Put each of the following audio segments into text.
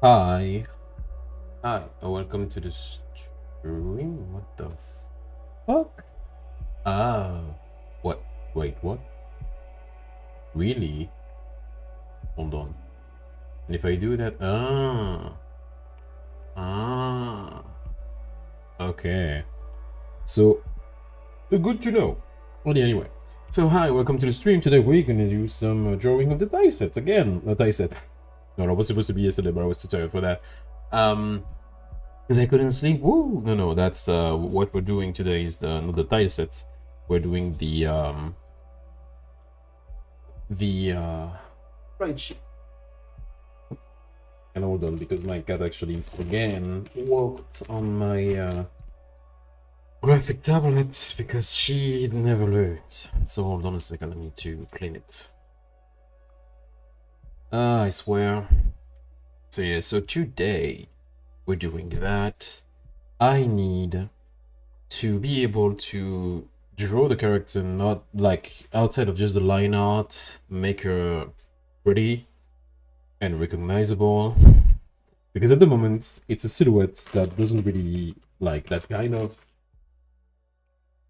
Hi. Hi. Welcome to the stream. What the fuck? Ah. What? Wait, what? Really? Hold on. And if I do that... Ah. Okay. So, good to know. Well, anyway. So, hi. Welcome to the stream. Today we're gonna do some drawing of the die sets. Again, a die set. No, that was supposed to be yesterday, but I was too tired for that. Because I couldn't sleep. Woo! No, that's what we're doing today is not the tile sets. We're doing the spreadsheet. And hold on, because my cat actually again walked on my graphic tablet because she never learns. So hold on a second, I need to clean it. I swear. So yeah, so today we're doing that. I need to be able to draw the character not like outside of just the line art, make her pretty and recognizable, because at the moment it's a silhouette that doesn't really like that kind of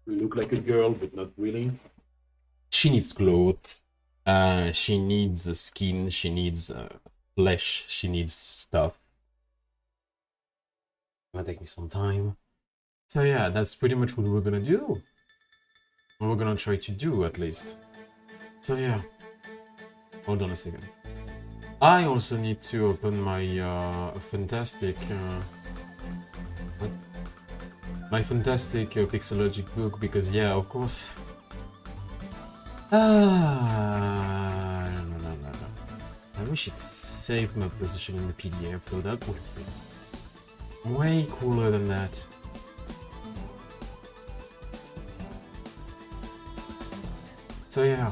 look like a girl, but not really. She needs clothes, she needs skin, she needs flesh, she needs stuff. Gonna take me some time. So yeah, that's pretty much what we're gonna do. What we're gonna try to do, at least. So yeah. Hold on a second. I also need to open my fantastic... what? My fantastic Pixologic book, because yeah, of course... no. I wish it saved my position in the PDF, though that would have been way cooler than that. So yeah.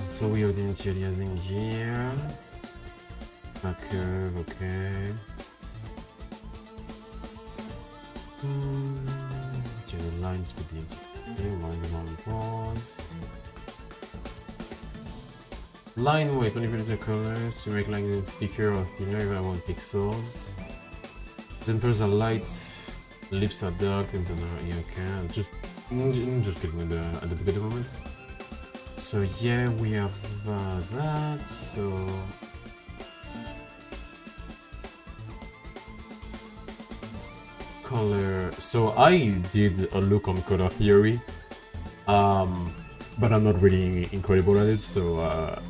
So we have the anti-aliasing here. A curve, okay. The lines with the lines on pause. Line weight, manipulate the colors to make lines thicker or thinner, even I want pixels. Dimples are light, lips are dark, dimples are yeah, okay. Just looking at the book at the moment. So yeah, we have that, so... Color... So I did a look on color theory, but I'm not really incredible at it, so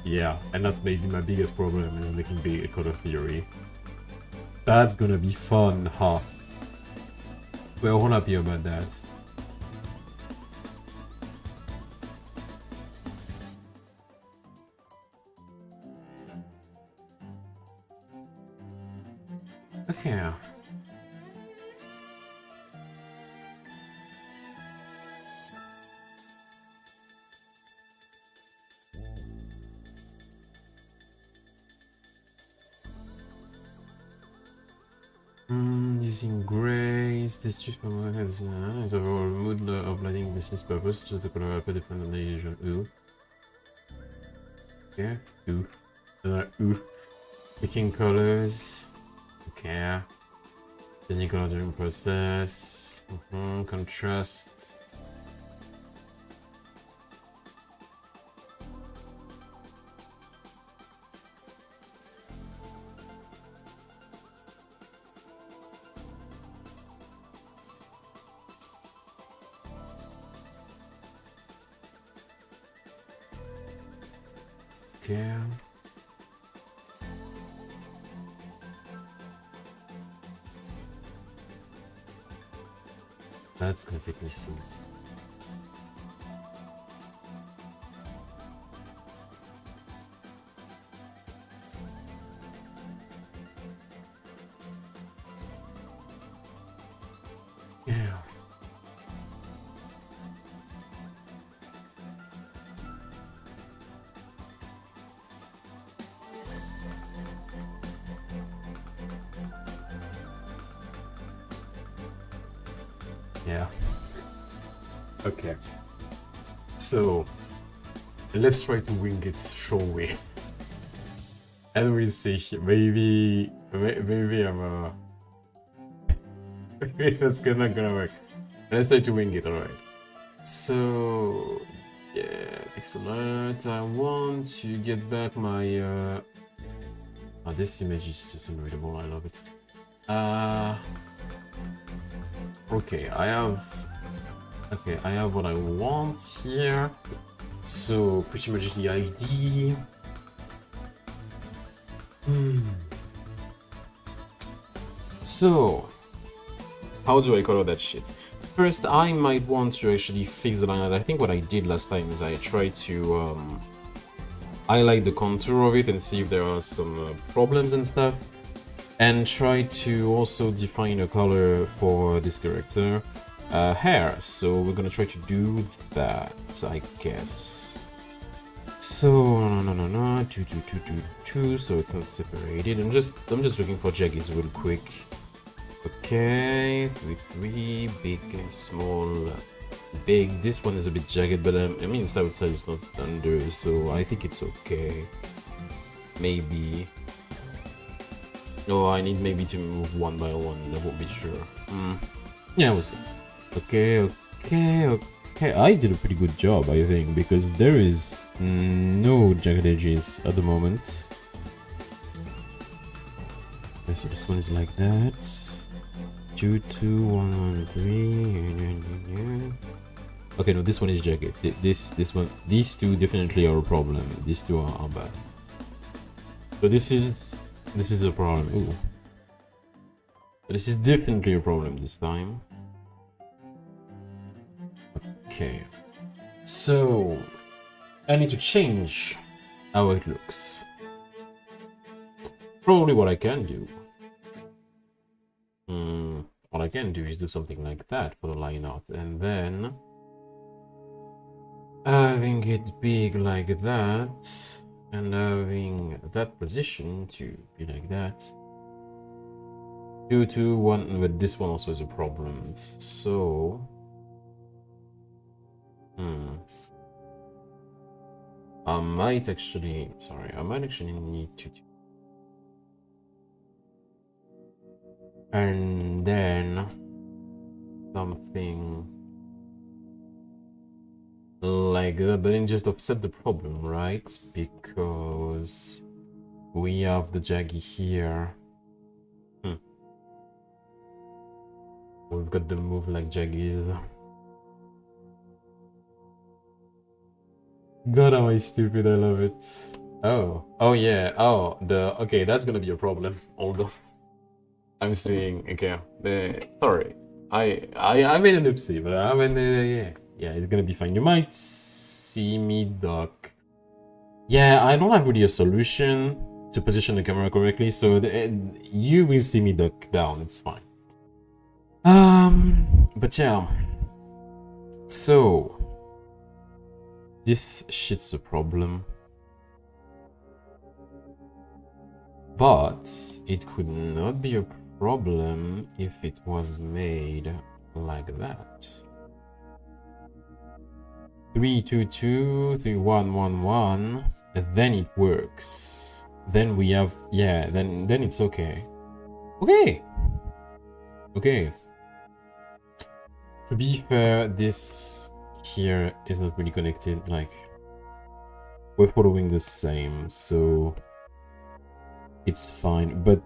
yeah. And that's maybe my biggest problem, is making big color theory. That's gonna be fun, huh? We're all happy about that. Okay. Using grays, this choose has overall mood of lighting business purpose, just the color up depend on the usual ooh. Okay, ooh. Ooh. Picking colors. Okay. Changing color during process. Contrast. Okay. That's gonna take me some time. Yeah. Yeah. Okay. So let's try to wing it, shall we? And we'll see. Maybe I'm maybe that's not gonna work. Let's try to wing it, alright. So yeah, excellent. I want to get back my oh, this image is just unreadable, I love it. Okay, I have what I want here. So pretty much the ID. So how do I color that shit? First, I might want to actually fix the line. I think what I did last time is I tried to highlight the contour of it and see if there are some problems and stuff, and try to also define a color for this character hair. So we're gonna try to do that, I guess. So no, two, so it's not separated. I'm just looking for jaggies real quick. Okay, 3, big, small, big. This one is a bit jagged, but I mean, its outside is not under, so I think it's okay. Maybe. Oh, I need maybe to move one by one. I won't be sure. Yeah, we'll see. Okay. I did a pretty good job, I think, because there is no jagged edges at the moment. Okay, so this one is like that. 2, 2, 1, 1, 3. Okay, no, this one is jagged. This one, these two definitely are a problem. These two are bad. So this is a problem. Ooh, but this is definitely a problem this time. Okay, so I need to change how it looks. Probably what I can do. What I can do is do something like that for the line art, and then having it big like that, and having that position to be like that. 2, 2, 1, but this one also is a problem. So I might actually need to. And then something like that, but then just offset the problem, right? Because we have the jaggy here. We've got the move like jaggies. God, am I stupid? I love it. Oh yeah. Oh, okay, that's gonna be a problem. Although I'm seeing, okay, sorry, I made an oopsie, but I mean, yeah, it's gonna be fine. You might see me duck. Yeah, I don't have really a solution to position the camera correctly, so you will see me duck down. It's fine. But yeah, so this shit's a problem. But it could not be a problem if it was made like that. 3, 2, 2, 3, 1, 1, 1, and then it works. Then we have, yeah, then it's okay. Okay. To be fair, this here is not really connected. Like, we're following the same, so it's fine. But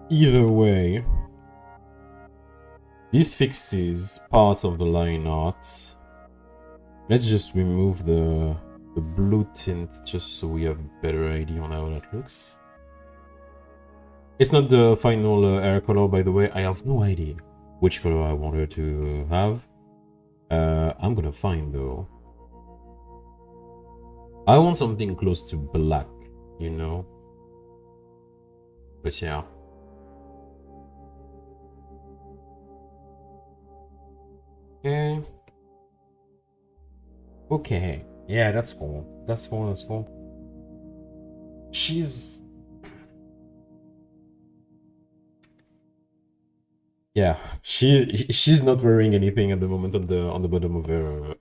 either way, this fixes parts of the line art. Let's just remove the blue tint just so we have a better idea on how that looks. It's not the final hair color, by the way. I have no idea which color I want her to have. I'm gonna find though. I want something close to black, you know? But yeah. Okay. Yeah, that's cool. That's cool. She's... Yeah, she's not wearing anything at the moment on the bottom of her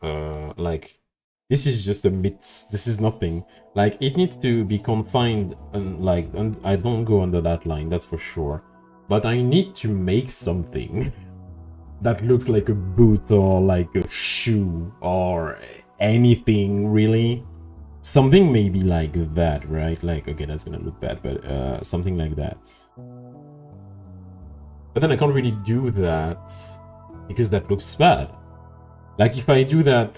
like This is just a myth. This is nothing. Like, it needs to be confined, and like, and I don't go under that line, that's for sure. But I need to make something that looks like a boot or like a shoe or anything, really. Something maybe like that, right? Like, okay, that's gonna look bad, but something like that. But then I can't really do that because that looks bad. Like, if I do that,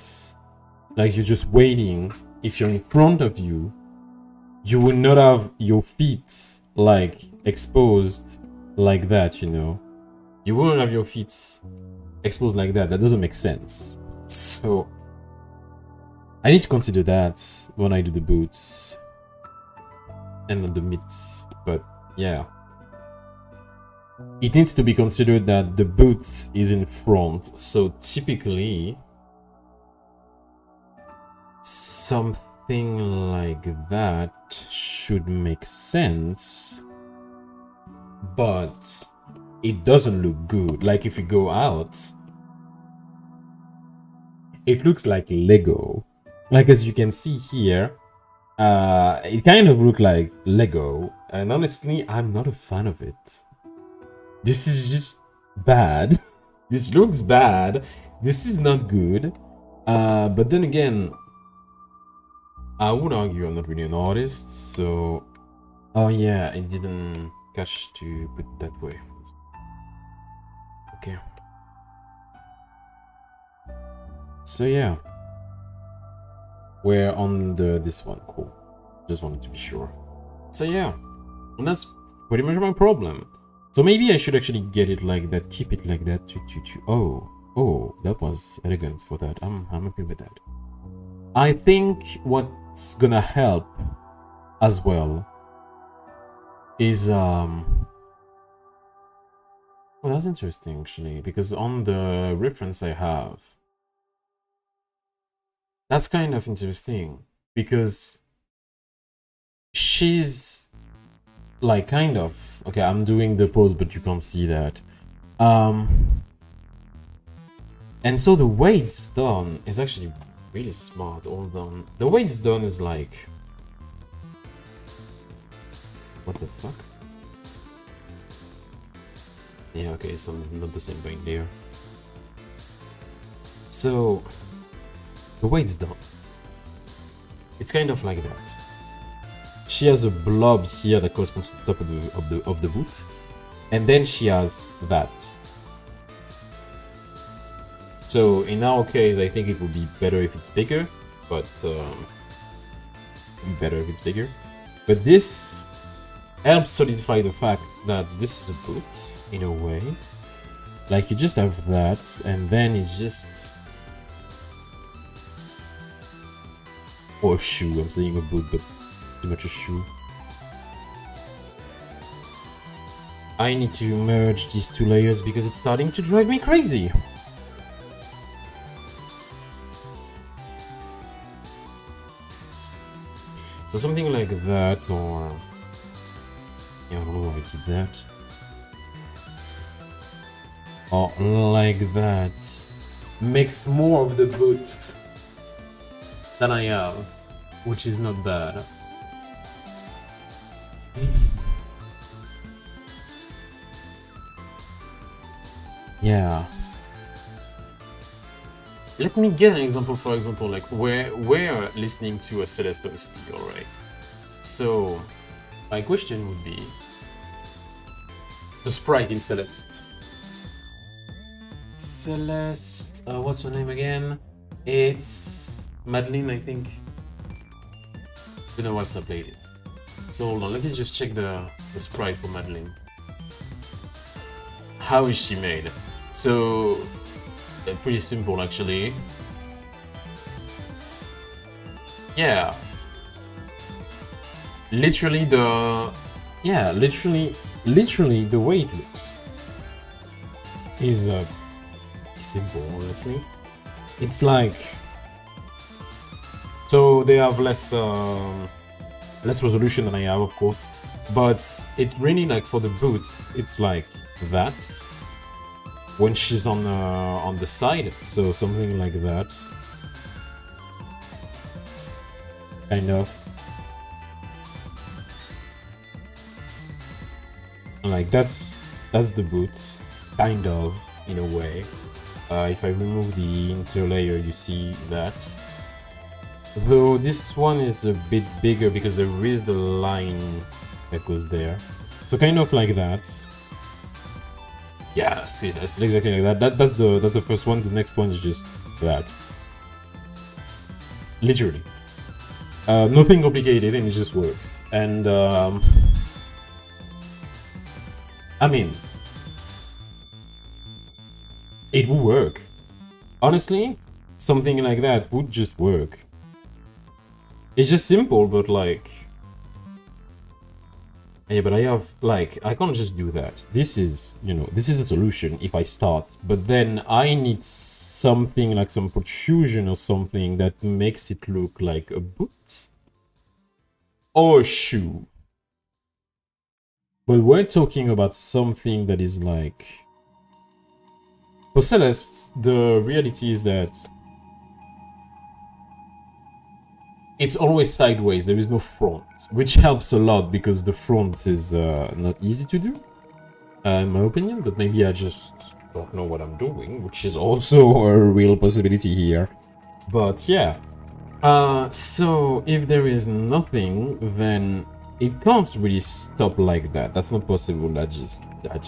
like you're just waiting, if you're in front of you, you will not have your feet like exposed like that, you know. You won't have your feet exposed like that. That doesn't make sense. So I need to consider that when I do the boots and not the mitts. But yeah, it needs to be considered that the boot is in front. So typically something like that should make sense, but it doesn't look good. Like, if you go out, it looks like Lego. Like, as you can see here, it kind of looks like Lego, and honestly, I'm not a fan of it. This is just bad. This looks bad. This is not good. But then again, I would argue I'm not really an artist, so... Oh yeah, it didn't catch to put it that way. Okay. So yeah. We're on this one, cool. Just wanted to be sure. So yeah, and that's pretty much my problem. So maybe I should actually get it like that, keep it like that, oh, that was elegant for that. I'm happy with that. I think what's gonna help as well is well, that's interesting actually, because on the reference I have, that's kind of interesting because she's like kind of, okay, I'm doing the pose but you can't see that, and so the way it's done is actually really smart. All done. The way it's done is like, what the fuck? Yeah, okay, so not the same thing there. So the way it's done, it's kind of like that. She has a blob here that corresponds to the top of the boot, and then she has that. So in our case, I think it would be better if it's bigger, but better if it's bigger. But this helps solidify the fact that this is a boot in a way. Like, you just have that, and then it's just, or a shoe. I'm saying a boot, but pretty much a shoe. I need to merge these two layers because it's starting to drive me crazy. So something like that, or yeah, I don't know how to keep that, or like that, makes more of the boot than I have, which is not bad. Yeah. Let me get an example, for example, like we're listening to a Celeste OST, alright? So, my question would be, the sprite in Celeste. Celeste, what's her name again? It's Madeline, I think. Been a while since I played it. So hold on, let me just check the sprite for Madeline. How is she made? So, pretty simple actually. Yeah. Literally the... Yeah, literally the way it looks is simple, honestly. It's like... So they have less resolution than I have, of course. But it really, like, for the boots, it's like that. When she's on the side, so something like that. kind of. Like that's the boot, kind of, in a way. If I remove the interlayer, you see that. Though this one is a bit bigger because there is the line that goes there. So kind of like that. Yeah, see, that's exactly like that. That's the first one. The next one is just that. Literally. Nothing complicated, and it just works. And I mean, it would work. Honestly, something like that would just work. It's just simple, but like, yeah, but I have, like, I can't just do that. This is, you know, this is a solution if I start, but then I need something like some protrusion or something that makes it look like a boot or a shoe. But we're talking about something that is like, for Celeste, the reality is that it's always sideways, there is no front, which helps a lot because the front is not easy to do, in my opinion, but maybe I just don't know what I'm doing, which is also a real possibility here. But yeah, so if there is nothing, then it can't really stop like that. That's not possible, that's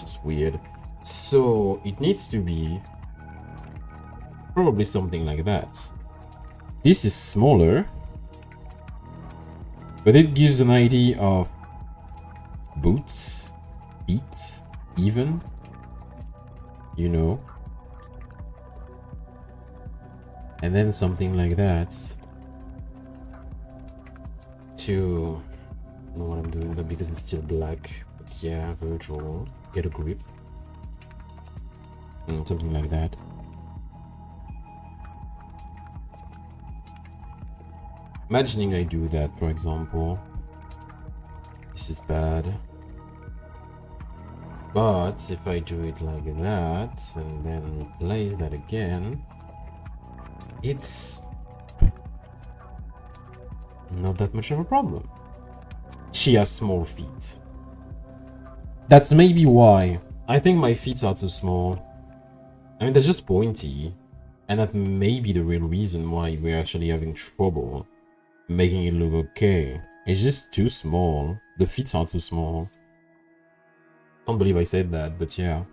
just weird. So it needs to be probably something like that. This is smaller, but it gives an idea of boots, feet, even, you know. And then something like that to, I don't know what I'm doing, but because it's still black, but yeah, virtual, get a grip. Something like that. Imagining I do that, for example. This is bad. But if I do it like that, and then replace that again, it's not that much of a problem. She has small feet. That's maybe why. I think my feet are too small. I mean, they're just pointy. And that may be the real reason why we're actually having trouble making it look okay. It's just too small. The feet are too small. Can't believe I said that, but yeah.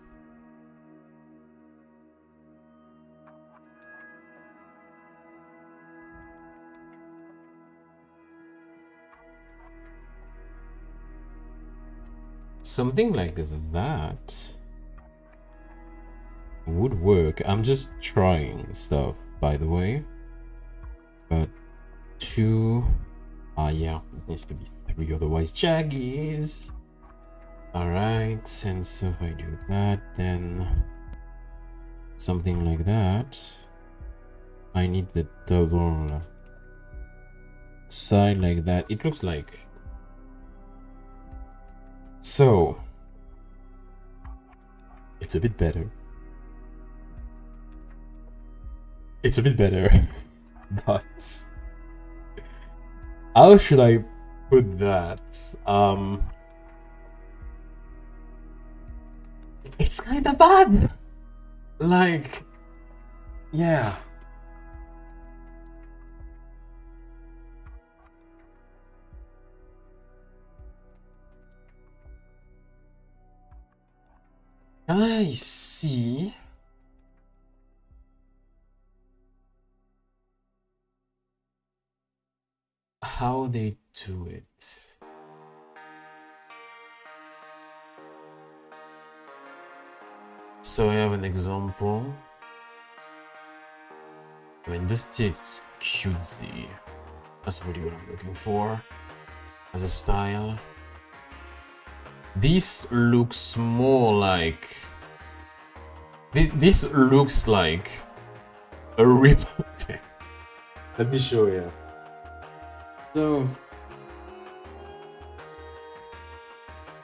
Something like that would work. I'm just trying stuff, by the way. But 2, yeah, it needs to be 3, otherwise jaggies. Alright, and so if I do that, then something like that. I need the double side like that. It looks like so. It's a bit better. It's a bit better, but how should I put that? It's kind of bad. Like, yeah. I see. How they do it. So I have an example. I mean, this is cutesy. That's really what I'm looking for as a style. This looks more like this looks like a rip. Okay, let me show you. So,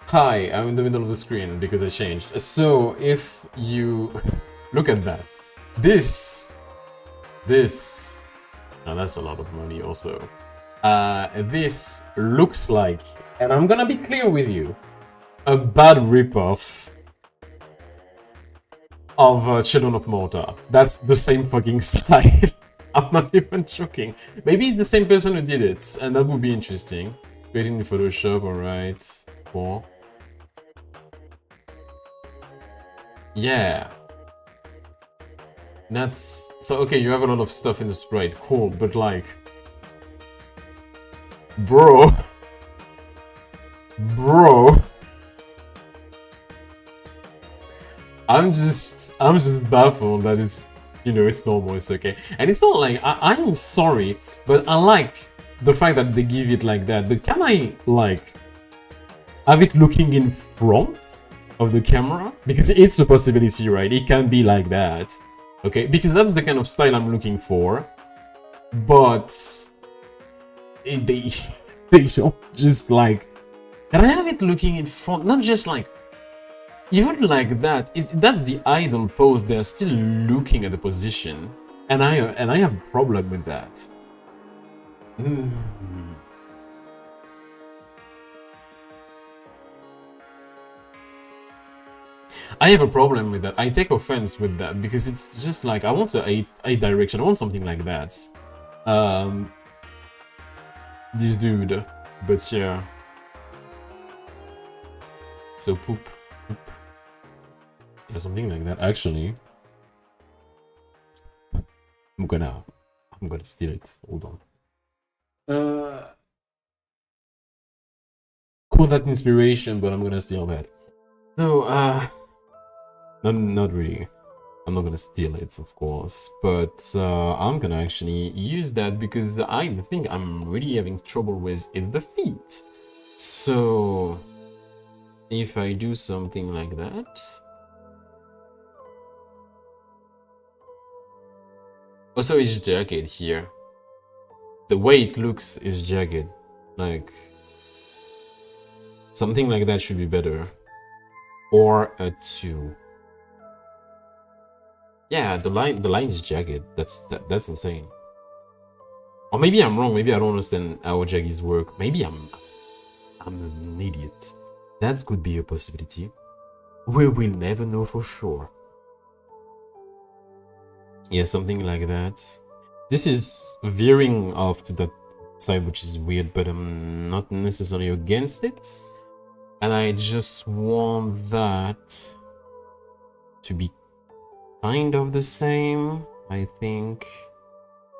hi, I'm in the middle of the screen because I changed. So if you look at that, this, now that's a lot of money also. this looks like, and I'm gonna be clear with you, a bad ripoff of Children of Morta. That's the same fucking style. I'm not even joking. Maybe it's the same person who did it, and that would be interesting. Creating the Photoshop, alright. Cool. Yeah. That's... So, okay, you have a lot of stuff in the sprite. Cool, but like... Bro. Bro. I'm just baffled that it's, you know, it's normal, it's okay. And it's not like, I'm sorry, but I like the fact that they give it like that. But can I, like, have it looking in front of the camera? Because it's a possibility, right? It can be like that. Okay, because that's the kind of style I'm looking for. But they don't just like... Can I have it looking in front? Not just like... Even like that, that's the idle pose. They're still looking at the position, and I have a problem with that. I have a problem with that. I take offense with that because it's just like I want a direction. I want something like that. This dude, but yeah. So poop. Yeah, something like that. Actually, I'm gonna steal it. Hold on. Call that inspiration, but I'm gonna steal that. So, not really. I'm not gonna steal it, of course, but I'm gonna actually use that because the thing I'm really having trouble with is the feet. So, if I do something like that. Also, it's jagged here. The way it looks is jagged. Like, something like that should be better. Or a 2. Yeah, the line is jagged. That's insane. Or maybe I'm wrong. Maybe I don't understand how jaggies work. Maybe I'm an idiot. That could be a possibility. We will never know for sure. Yeah, something like that. This is veering off to that side, which is weird, but I'm not necessarily against it. And I just want that to be kind of the same, I think.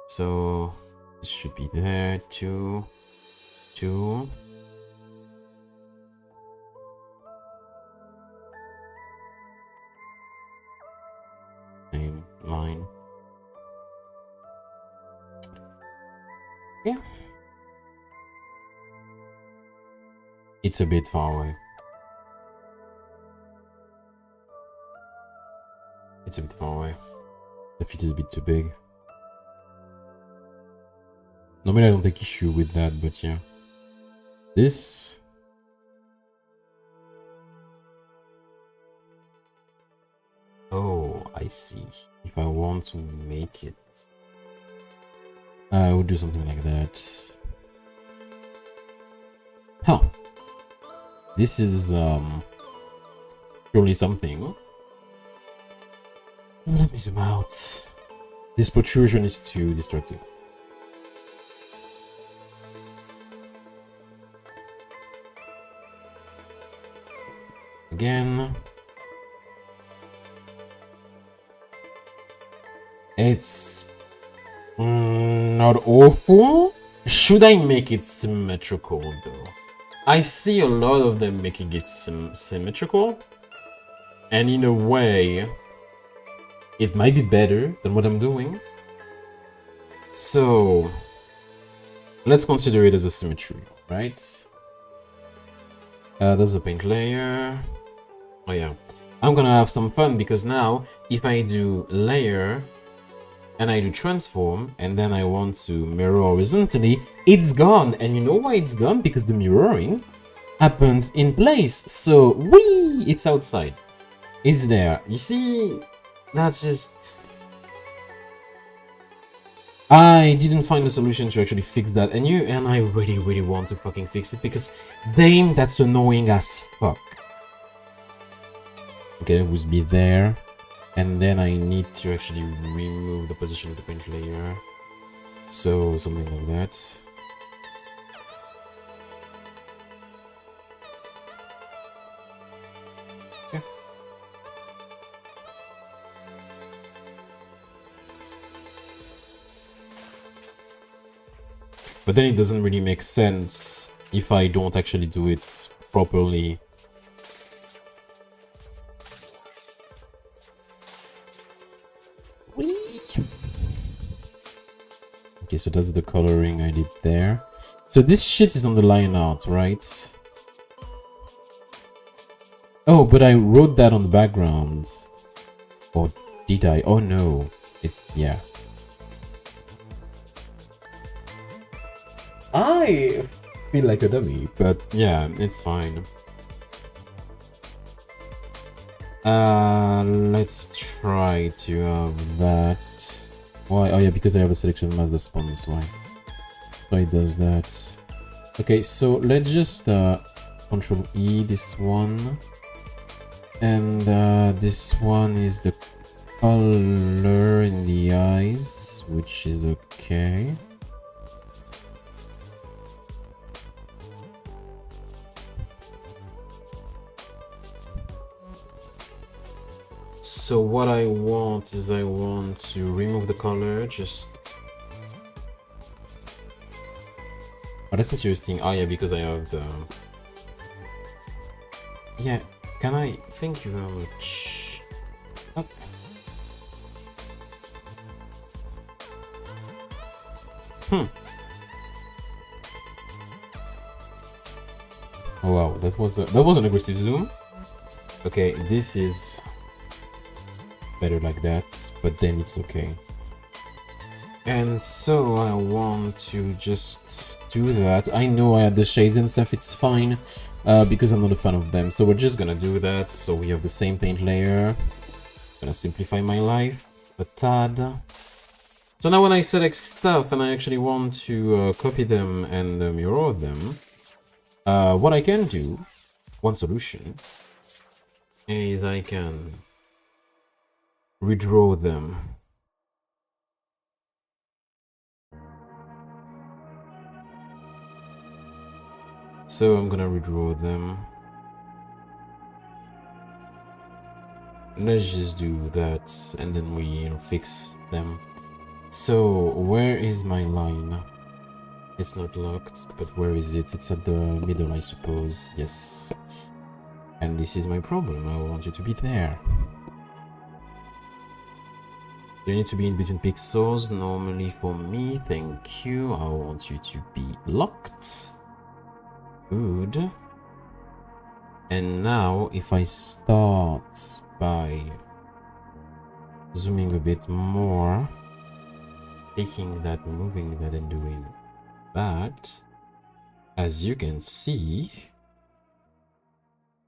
So it should be there, 2. Same line. Yeah. It's a bit far away. It's a bit far away. The feet is a bit too big. Normally I don't take issue with that, but yeah. This... Oh, I see. If I want to make it... I would do something like that. Huh. This is surely something. Let me zoom out. This protrusion is too distracting. Again. It's not awful. Should I make it symmetrical though? I see a lot of them making it symmetrical, and in a way it might be better than what I'm doing. So let's consider it as a symmetry, right? There's a paint layer. Oh yeah, I'm gonna have some fun because now if I do layer and I do transform, and then I want to mirror horizontally, it's gone. And you know why it's gone? Because the mirroring happens in place. So, whee! It's outside. It's there. You see, that's just... I didn't find a solution to actually fix that, and I really want to fucking fix it, because damn, that's annoying as fuck. Okay, it would be there, and then I need to actually remove the position of the paint layer, so something like that. Yeah. But then it doesn't really make sense if I don't actually do it properly. Okay, so that's the coloring I did there. So this shit is on the line art, right? Oh, but I wrote that on the background. Or did I? Oh no. It's, yeah. I feel like a dummy, but yeah, it's fine. Let's try to have that. Why? Oh yeah, because I have a selection mask that spawns. Why? So it does that. Okay, so let's just Control E this one, and this one is the color in the eyes, which is okay. So what I want is I want to remove the color, just... Oh, that's interesting. Oh yeah, because I have the... Yeah, can I... Thank you very much. Up. Oh wow, that was an aggressive zoom. Okay, this is better like that, but then it's okay. And so I want to just do that. I know I had the shades and stuff, it's fine, because I'm not a fan of them. So we're just gonna do that. So we have the same paint layer. Gonna simplify my life a tad. So now when I select stuff and I actually want to copy them and mirror them, what I can do, one solution, is I can redraw them. So I'm gonna redraw them. Let's just do that, and then we fix them. So where is my line? It's not locked, but where is it? It's at the middle, I suppose. Yes. And this is my problem. I want you to be there. You need to be in between pixels. Normally for me, thank you. I want you to be locked. Good. And now if I start by zooming a bit more, taking that, moving that, and doing that, as you can see,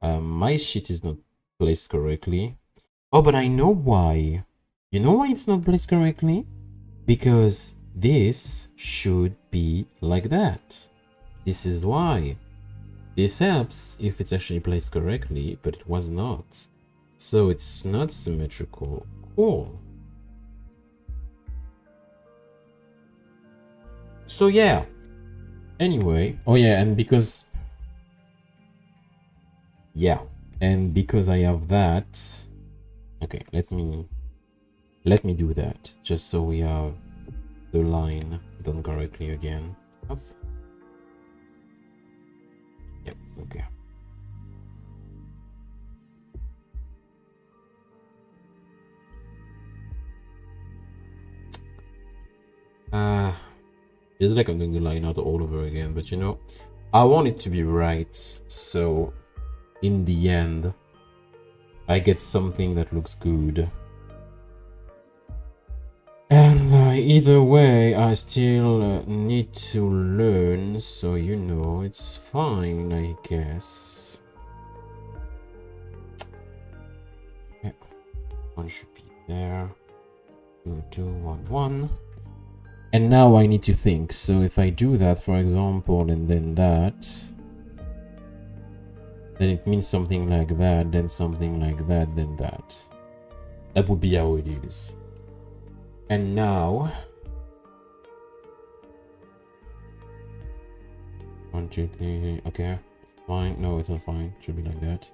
my sheet is not placed correctly. Oh, but I know why. You know why it's not placed correctly? Because this should be like that. This is why. This helps if it's actually placed correctly, but it was not. So it's not symmetrical. Cool. So yeah. Anyway. Oh yeah, and because... Yeah. And because I have that... Okay, let me do that. Just so we have the line done correctly again. Up. Yep, okay. It's like I'm doing the line out all over again, but you know, I want it to be right, so in the end, I get something that looks good. And either way, I still need to learn, so you know, it's fine, I guess. One should be there. 2, 2, 1, 1. And now I need to think. So if I do that, for example, and then that, then it means something like that, then something like that, then that. That would be how it is. And now, 1, 2, 3, okay, fine. No, it's not fine. It should be like that.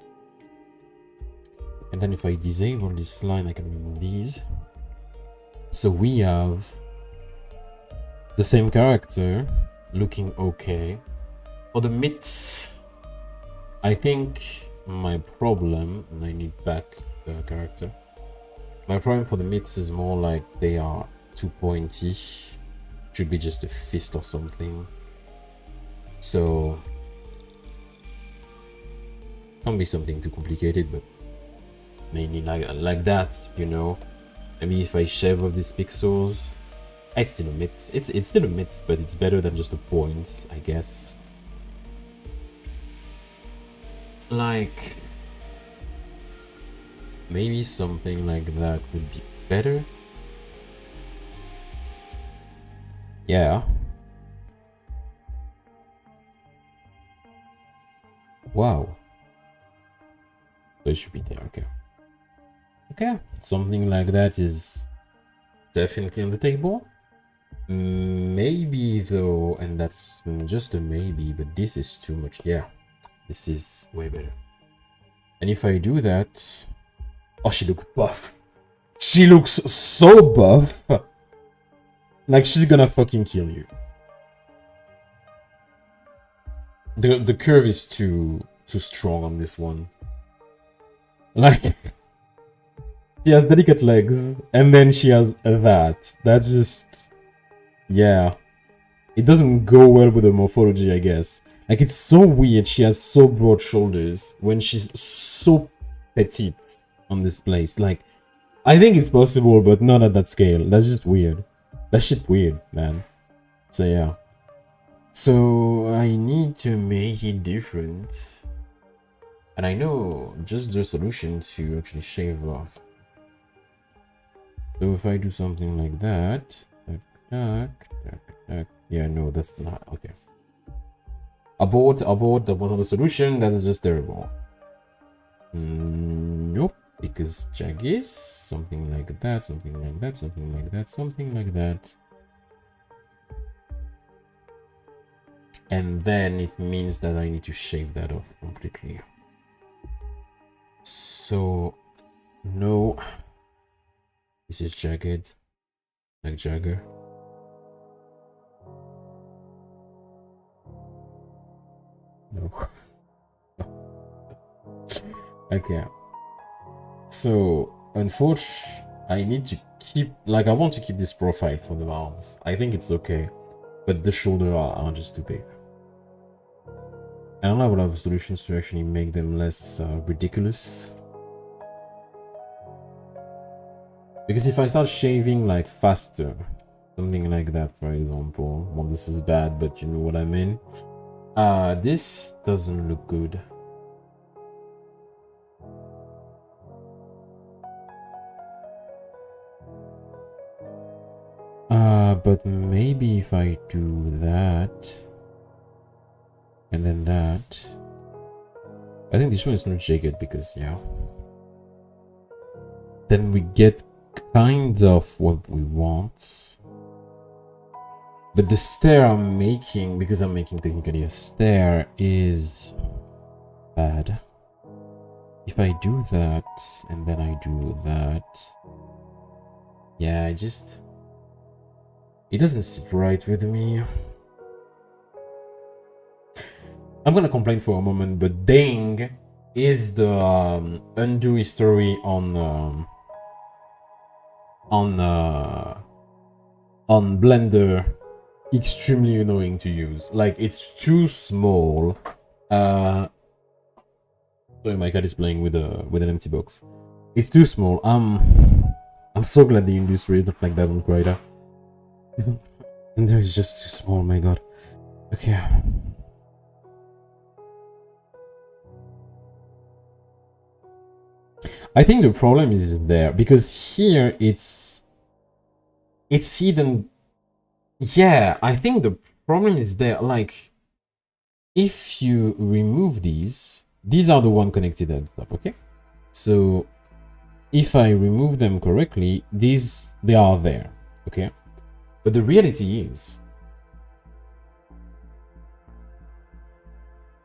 And then if I disable this line, I can remove these. So we have the same character looking okay. For the mids, I think my problem, and I need back the character. My problem for the mids is more like they are too pointy. Should be just a fist or something. So can't be something too complicated, but mainly like that, you know. Maybe if I shave off these pixels, it's still a mids. It's still a mids, but it's better than just a point, I guess. Like maybe something like that would be better. Yeah. Wow. So it should be there, okay. Okay, something like that is definitely on the table. Maybe though, and that's just a maybe, but this is too much. Yeah, this is way better. And if I do that, oh, she looks buff. She looks so buff. Like she's gonna fucking kill you. The curve is too strong on this one. Like she has delicate legs, and then she has that. That's just, yeah. It doesn't go well with the morphology, I guess. Like it's so weird. She has so broad shoulders when she's so petite on this place. Like I think it's possible, but not at that scale. That's just weird. That shit weird, man. So yeah. So I need to make it different. And I know just the solution to actually shave off. So if I do something like that, yeah, no, that's not okay. Abort, that wasn't the solution. That is just terrible. Nope, because check is something like that, something like that, something like that, something like that. And then it means that I need to shave that off completely. So no, this is jagged, like Jagger. No. Okay. So unfortunately, I need to keep, like, I want to keep this profile for the arms. I think it's okay, but the shoulders are just too big. I don't have a lot of solutions to actually make them less ridiculous. Because if I start shaving like faster, something like that, for example, well, this is bad, but you know what I mean. This doesn't look good. But maybe if I do that, and then that, I think this one is not jagged because, yeah. Then we get kind of what we want. But the stair I'm making, because I'm making technically a stair, is bad. If I do that, and then I do that, yeah, it doesn't sit right with me. I'm gonna complain for a moment, but dang is the undo history on Blender extremely annoying to use. Like it's too small. Sorry, my cat is playing with an empty box. It's too small. I'm so glad the industry is not like that on Creator. Blender is just too small. My God. Okay. I think the problem is there because here it's hidden Yeah, I think the problem is there. Like, if you remove these are the one connected at the top, okay? So if I remove them correctly, they are there, okay? But the reality is,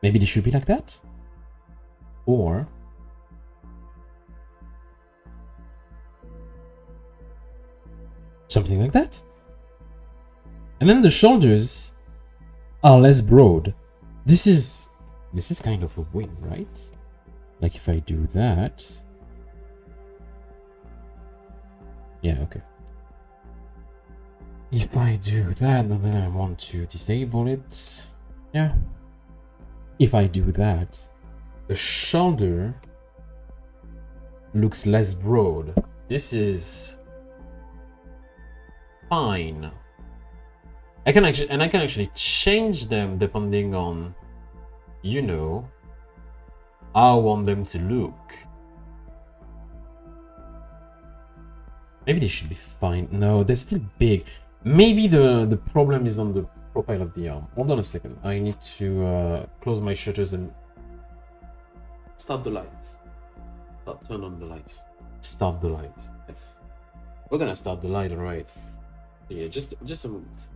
maybe they should be like that? Or something like that? And then the shoulders are less broad. This is kind of a win, right? Like if I do that. Yeah, okay. If I do that, then I want to disable it. Yeah. If I do that, the shoulder looks less broad. This is fine. I can actually change them depending on, you know, how I want them to look. Maybe they should be fine. No, they're still big. Maybe the problem is on the profile of the arm. Hold on a second. I need to close my shutters and start the lights. Turn on the lights. Start the light. Yes. We're gonna start the light, alright. Yeah, just a moment.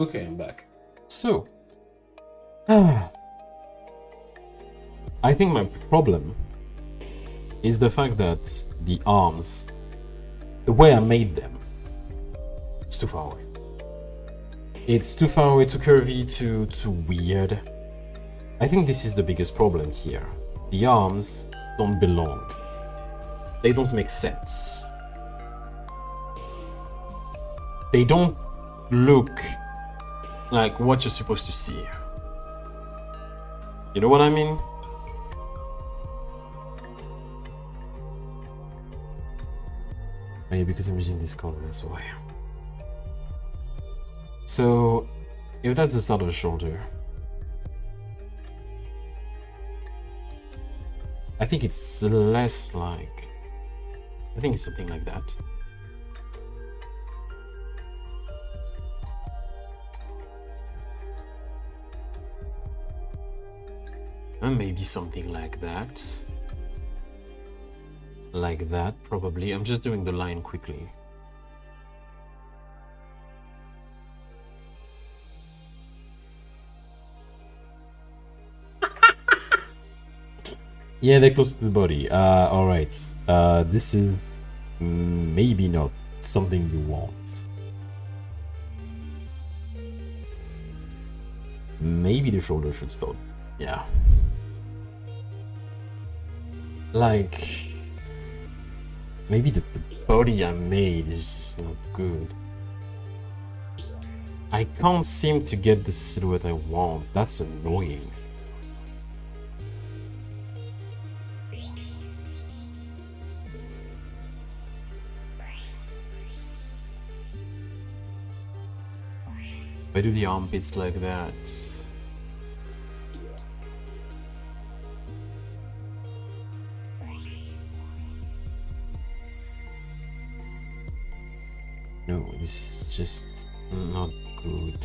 Okay, I'm back. So, I think my problem is the fact that the arms, the way I made them, it's too far away. It's too far away, too curvy, too weird. I think this is the biggest problem here. The arms don't belong. They don't make sense. They don't look like what you're supposed to see. You know what I mean? Maybe because I'm using this color, that's why. So, if that's the start of the shoulder, I think it's less like... I think it's something like that. And maybe something like that. Like that, probably. I'm just doing the line quickly. Yeah, they're close to the body. Alright. This is maybe not something you want. Maybe the shoulder should stop. Yeah. Like... maybe the body I made is just not good. I can't seem to get the silhouette I want. That's annoying. Why do the armpits like that? No, this is just not good.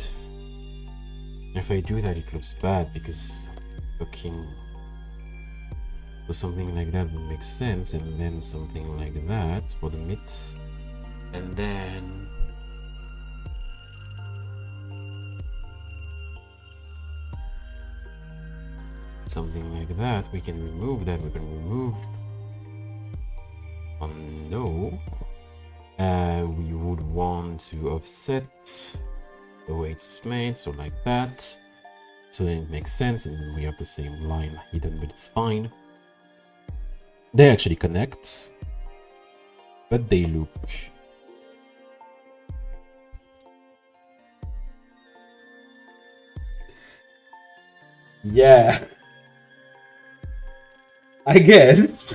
If I do that, it looks bad because looking for something like that would make sense, and then something like that for the mitts, and then something like that. We can remove that. We can remove. No. We would want to offset the way it's made, so like that. So then it makes sense, and then we have the same line hidden, but it's fine. They actually connect, but they look Yeah, I guess.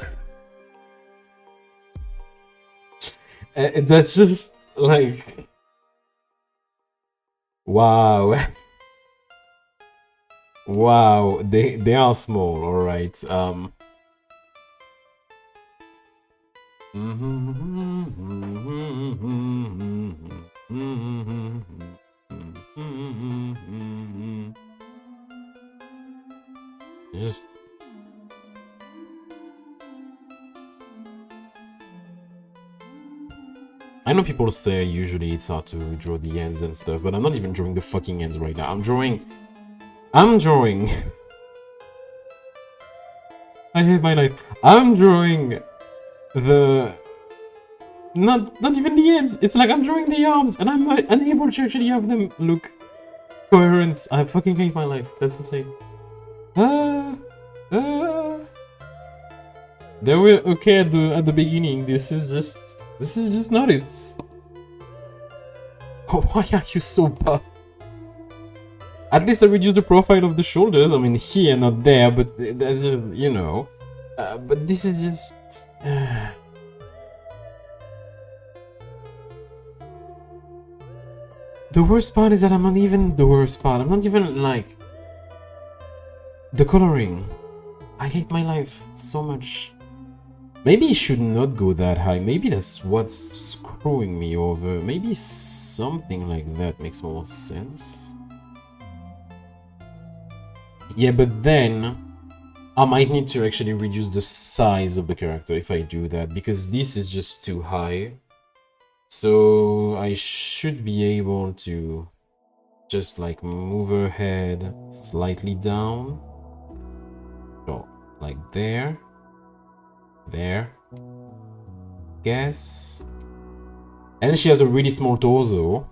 That's just like, wow. Wow, they are small, all right. Just I know people say usually it's hard to draw the ends and stuff, but I'm not even drawing the fucking ends right now. I'm drawing. I hate my life. I'm drawing the not even the ends. It's like I'm drawing the arms, and I'm unable to actually have them look coherent. I fucking hate my life. That's insane. They were okay at the beginning. This is just not it. Oh, why are you so buff? At least I reduced the profile of the shoulders. I mean, here, not there, but that's just, you know. But this is just. The worst part is that I'm not even the worst part. I'm not even like the coloring. I hate my life so much. Maybe it should not go that high. Maybe that's what's screwing me over. Maybe something like that makes more sense. Yeah, but then I might need to actually reduce the size of the character if I do that, because this is just too high. So I should be able to just like move her head slightly down. So like there. There. Guess. And then she has a really small torso.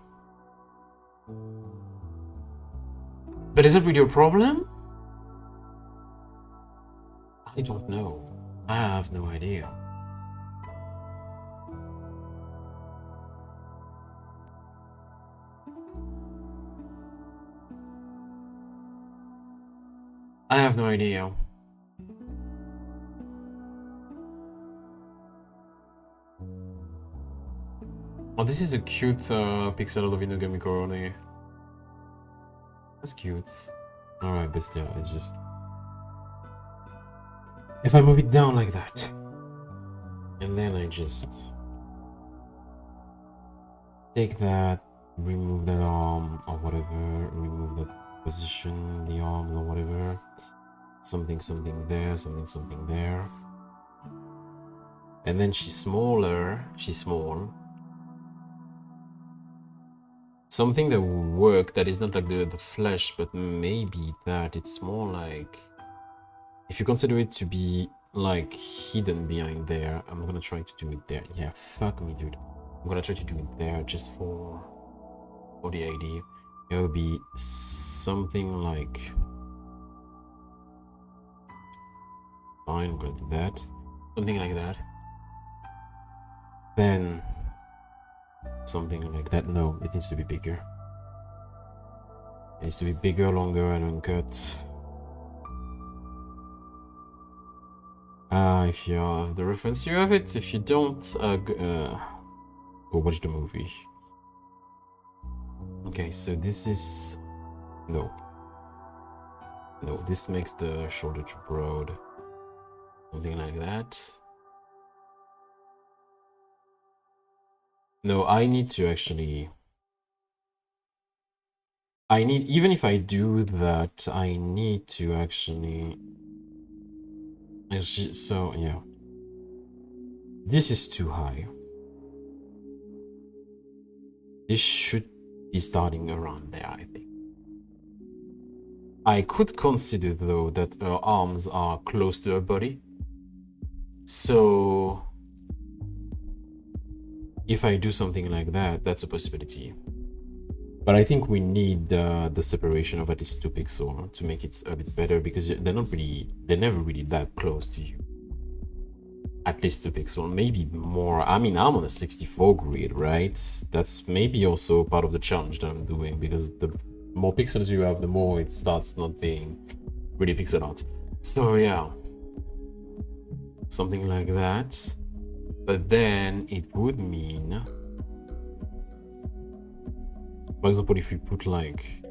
But is that really a problem? I don't know. I have no idea. I have no idea. Oh, this is a cute pixel of Inugami Korone. That's cute. Alright, but still, it's just... If I move it down like that, and then I just take that, remove that arm or whatever, remove that position, the arms or whatever, something there, something there, and then she's smaller, she's small. Something that will work that is not like the flesh, but maybe that it's more like, if you consider it to be like hidden behind there, I'm gonna try to do it there. Yeah, fuck me, dude. I'm gonna try to do it there just for the idea. It will be something like, fine, I'm gonna do that. Something like that. Then something like that. No, it needs to be bigger. It needs to be bigger, longer, and uncut. If you have the reference, you have it. If you don't, go watch the movie. Okay, so this is... No, this makes the shoulder too broad. Something like that. No, I need to actually... even if I do that, I need to actually... So, yeah. This is too high. This should be starting around there, I think. I could consider, though, that her arms are close to her body. So... if I do something like that, that's a possibility. But I think we need the separation of at least 2 pixels to make it a bit better, because they're never really that close to you. At least 2 pixels, maybe more. I mean, I'm on a 64 grid, right? That's maybe also part of the challenge that I'm doing, because the more pixels you have, the more it starts not being really pixel art. So yeah, something like that. But then it would mean, for example, if we put like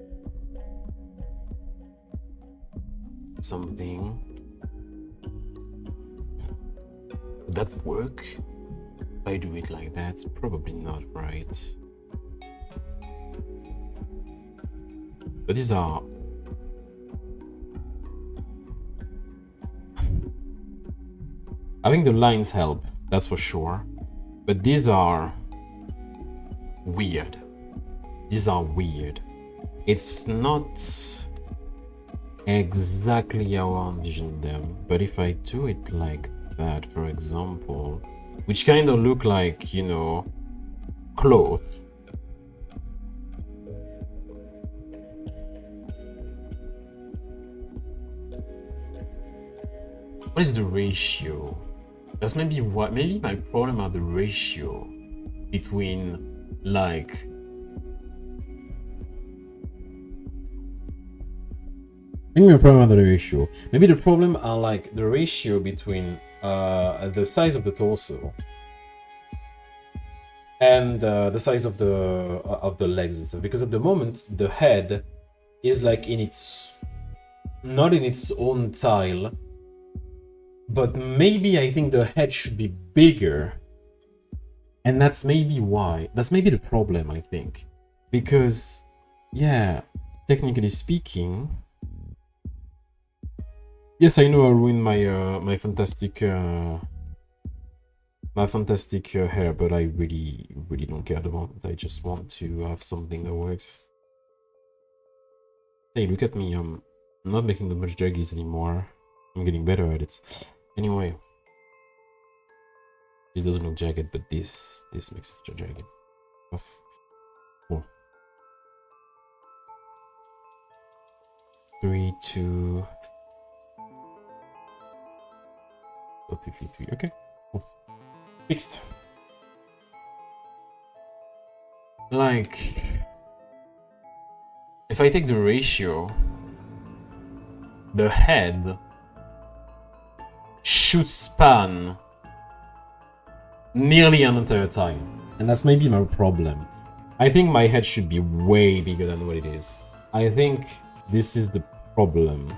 something, would that work? If I do it like that, probably not, right? But these are I think the lines help, that's for sure. But these are weird. These are weird. It's not exactly how I envisioned them, but if I do it like that, for example, which kind of look like, you know, cloth. What is the ratio? That's maybe what, maybe my problem are the ratio between like maybe my problem are the ratio. Maybe the problem are like the ratio between the size of the torso and the size of the legs and stuff. Because at the moment the head is like in its not in its own tile. But maybe I think the head should be bigger. And that's maybe why. That's maybe the problem, I think. Because, yeah, technically speaking... Yes, I know I ruined my my fantastic hair, but I really don't care at the moment. I just want to have something that works. Hey, look at me. I'm not making that much jaggies anymore. I'm getting better at it. Anyway, this doesn't look jagged, but this makes it jagged. Off. Cool. 3, 2. Okay. Cool. Fixed. Like, if I take the ratio, the head should span nearly an entire time. And that's maybe my problem. I think my head should be way bigger than what it is. I think this is the problem.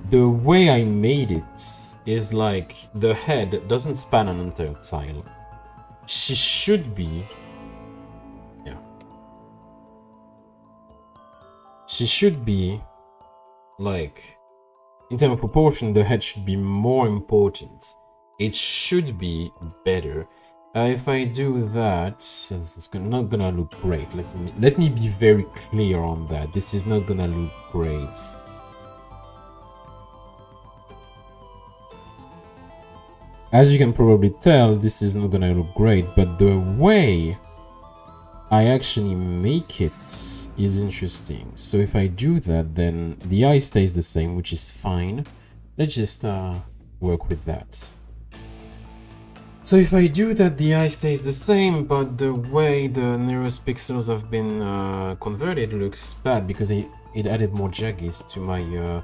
The way I made it is like the head doesn't span an entire tile. She should be... Yeah. She should be like... In terms of proportion, the head should be more important. It should be better. If I do that, it's not gonna look great. Let me be very clear on that. This is not gonna look great. As you can probably tell, this is not gonna look great, but the way I actually make it is interesting. So if I do that, then the eye stays the same, which is fine. Let's just work with that. So if I do that, the eye stays the same, but the way the nearest pixels have been converted looks bad because it added more jaggies to my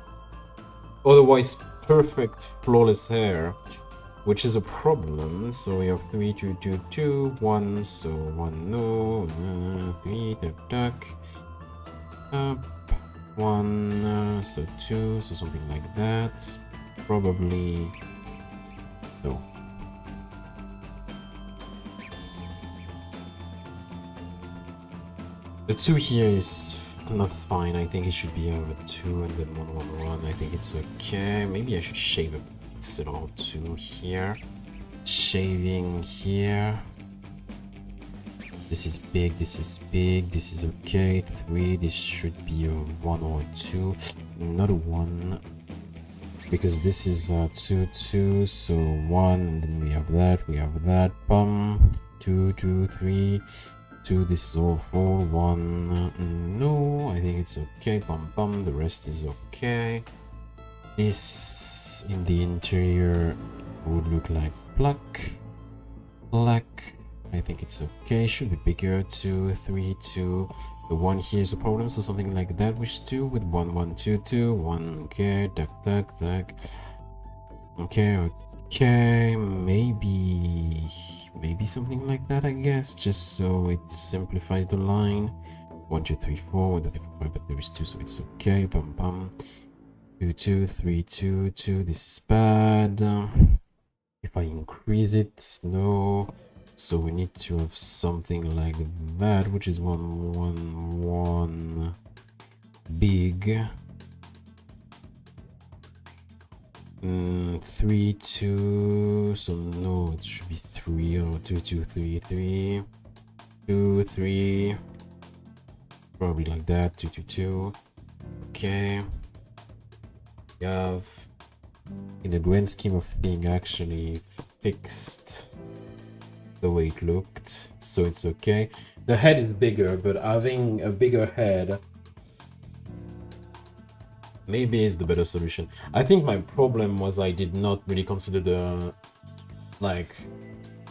otherwise perfect, flawless hair, which is a problem. So we have 3, 2, 2, 2, 1, so 1 no, 3, duck, up, 1, so 2, so something like that. Probably no. The 2 here is not fine. I think it should be a 2 and then 1, 1, 1. I think it's okay. Maybe I should shave a pixel or 2 here. Shaving here. This is big, this is big, this is okay. 3, this should be a 1 or a 2. Not a 1. Because this is 2, 2, so 1, and then we have that, bum. 2, 2, 3. 2, this is all 4, 1, no, I think it's okay, bum bum, the rest is okay. This in the interior would look like black, black, I think it's okay. Should be bigger. 2, 3, 2. The 1 here is a problem, so something like that. Wish 2 with 1, 1, 2, 2. 1. Okay. Duck, duck, duck. Okay. Okay. Maybe something like that, I guess, just so it simplifies the line. 1, 2, 3, 4. 1, 2, 3, 4, 5, but there is 2, so it's okay. Bum bum. 2, 2, 3, 2, 2. This is bad. If I increase it, no. So we need to have something like that, which is 1, 1, 1 big. 3, 2. So no, it should be 3 or 2, 2, 3, 3. 2, 3. Probably like that. 2, 2, 2. Okay. We have, in the grand scheme of things, actually fixed the way it looked, so it's okay. The head is bigger, but having a bigger head maybe is the better solution. I think my problem was I did not really consider the, like,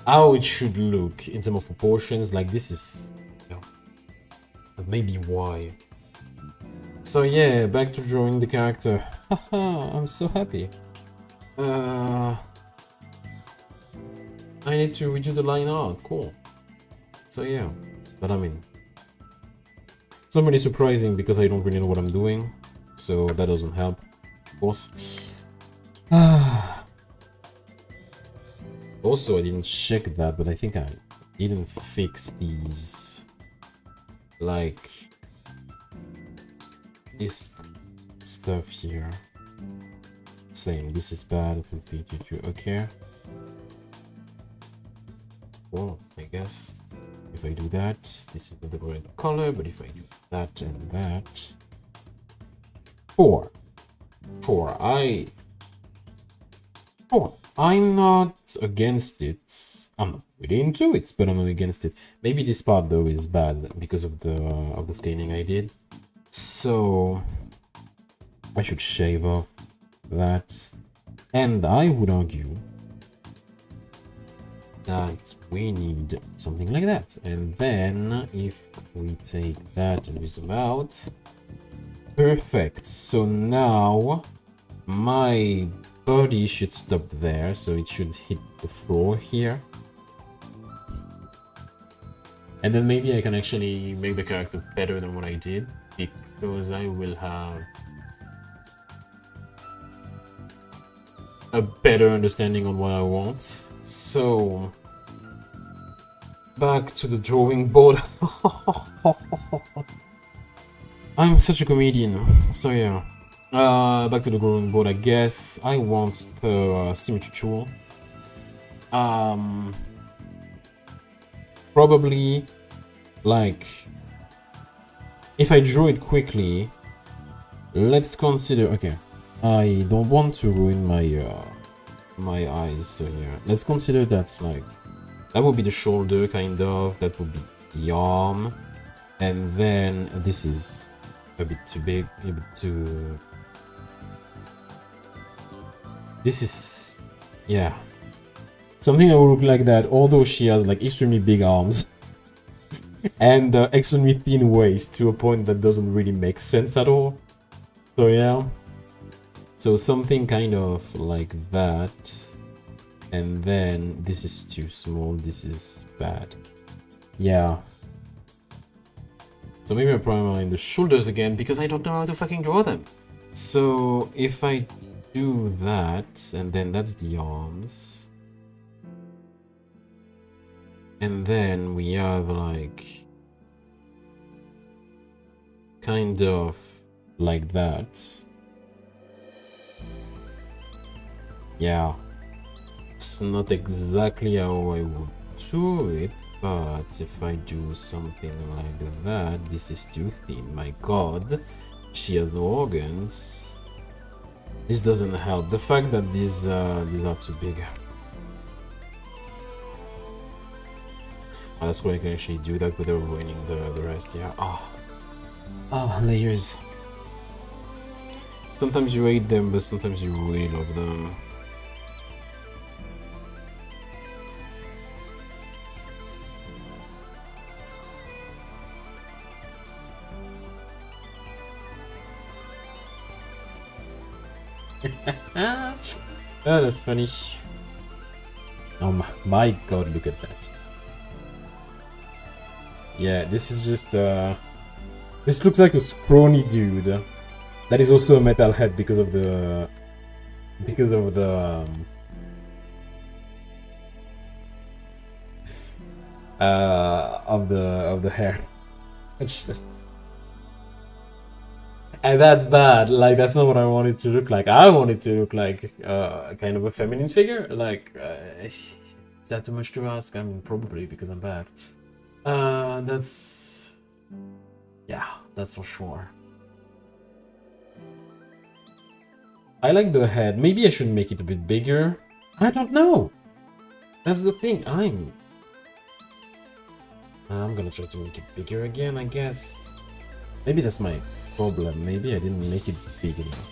how it should look in terms of proportions. Like, this is, you know, maybe why. So yeah, back to drawing the character. Haha, I'm so happy. I need to redo the line art. Cool. So yeah, but I mean, it's not really surprising because I don't really know what I'm doing, so that doesn't help, of course. Also, I didn't check that, but I think I didn't fix these, like, this stuff here. Same, this is bad. Okay. Well, I guess if I do that, this is not the right color, but if I do that and that, 4. I'm not against it. I'm not really into it, but I'm not against it. Maybe this part though is bad because of the scaling I did. So I should shave off that, and I would argue that we need something like that. And then if we take that and zoom out, perfect. So now my body should stop there, so it should hit the floor here. And then maybe I can actually make the character better than what I did, because I will have a better understanding on what I want. So back to the drawing board. I'm such a comedian. So yeah, back to the drawing board. I guess I want the symmetry tool. Probably, like, if I draw it quickly, let's consider. Okay, I don't want to ruin my eyes, so yeah, let's consider that's like, that would be the shoulder, kind of, that would be the arm, and then this is a bit too big, a bit too, this is, yeah, something that will look like that, although she has like extremely big arms and extremely thin waist to a point that doesn't really make sense at all. So yeah, so something kind of like that, and then this is too small, this is bad. Yeah, so maybe I primer in the shoulders again, because I don't know how to fucking draw them. So if I do that, and then that's the arms, and then we have like kind of like that. Yeah, it's not exactly how I would do it, but if I do something like that, this is too thin. My god, she has no organs. This doesn't help. The fact that these are too big. Oh, that's why I can actually do that without ruining the rest. Yeah. Ah, layers. Sometimes you hate them, but sometimes you really love them. Oh, that's funny. Oh my god, look at that. Yeah, this is just this looks like a scrawny dude. That is also a metalhead because of the of the hair. It's just, and that's bad. Like, that's not what I want it to look like. I want it to look like kind of a feminine figure. Like, is that too much to ask? I mean, probably, because I'm bad. That's... Yeah, that's for sure. I like the head. Maybe I should make it a bit bigger. I don't know. That's the thing. I'm gonna try to make it bigger again, I guess. Maybe that's my problem. Maybe I didn't make it big enough.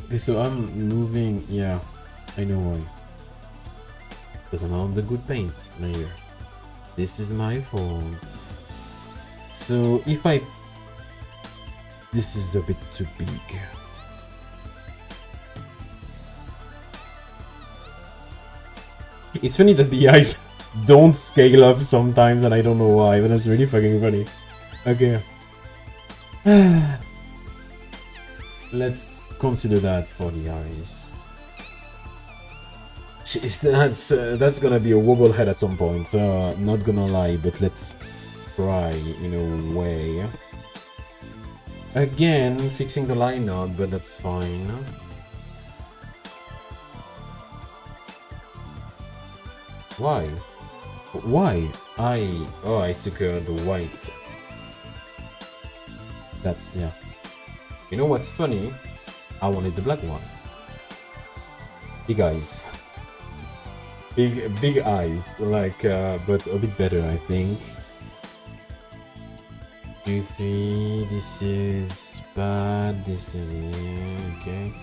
Okay, so I'm moving. Yeah, I know why. Because I'm on the good paint layer. This is my fault. So if I... This is a bit too big. It's funny that the eyes don't scale up sometimes, and I don't know why, but that's really fucking funny. Okay. Let's consider that for the eyes. That's gonna be a wobble head at some point, so not gonna lie, but let's try in a way. Again, fixing the line out, but that's fine. Why? Why? I took the white. That's, yeah. You know what's funny? I wanted the black one. Big eyes. Big eyes, like, but a bit better, I think. 2, 3, this is bad, this is, okay.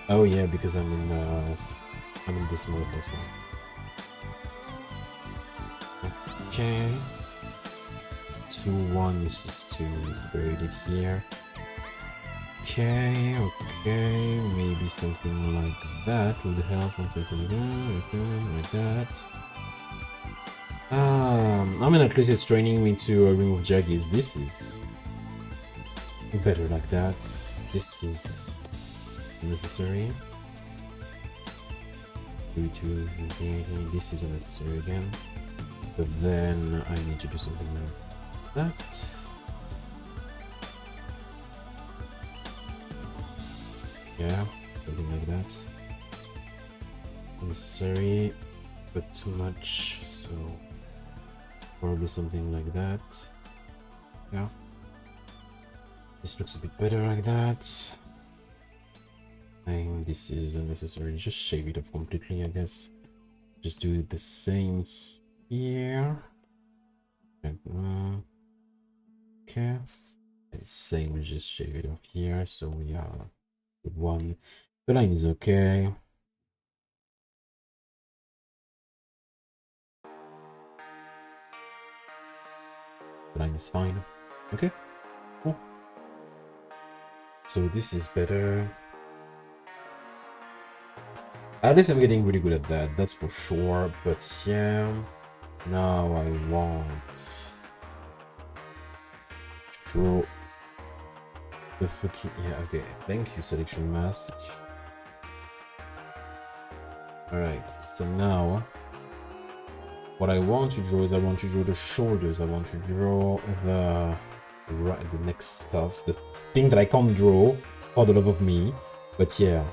Oh yeah, because I'm in this mode as well. Okay. 2, 1 is just 2, is buried it here. Okay, maybe something like that would help. Like that. I mean, at least it's training me to remove jaggies. This is better like that. This is necessary. This is unnecessary again. But then I need to do something like that. Yeah, something like that. Necessary, but too much, so probably something like that. Yeah. This looks a bit better like that. And this is unnecessary. Just shave it off completely, I guess. Just do the same here. Okay. And same, just shave it off here. So we are good one. The line is okay. The line is fine. Okay. Cool. So this is better. At least I'm getting really good at that, that's for sure. But yeah, now I want to draw the fucking... Yeah, okay, thank you, selection mask. Alright, so now what I want to draw is I want to draw the shoulders. I want to draw the next stuff, the thing that I can't draw for the love of me. But yeah.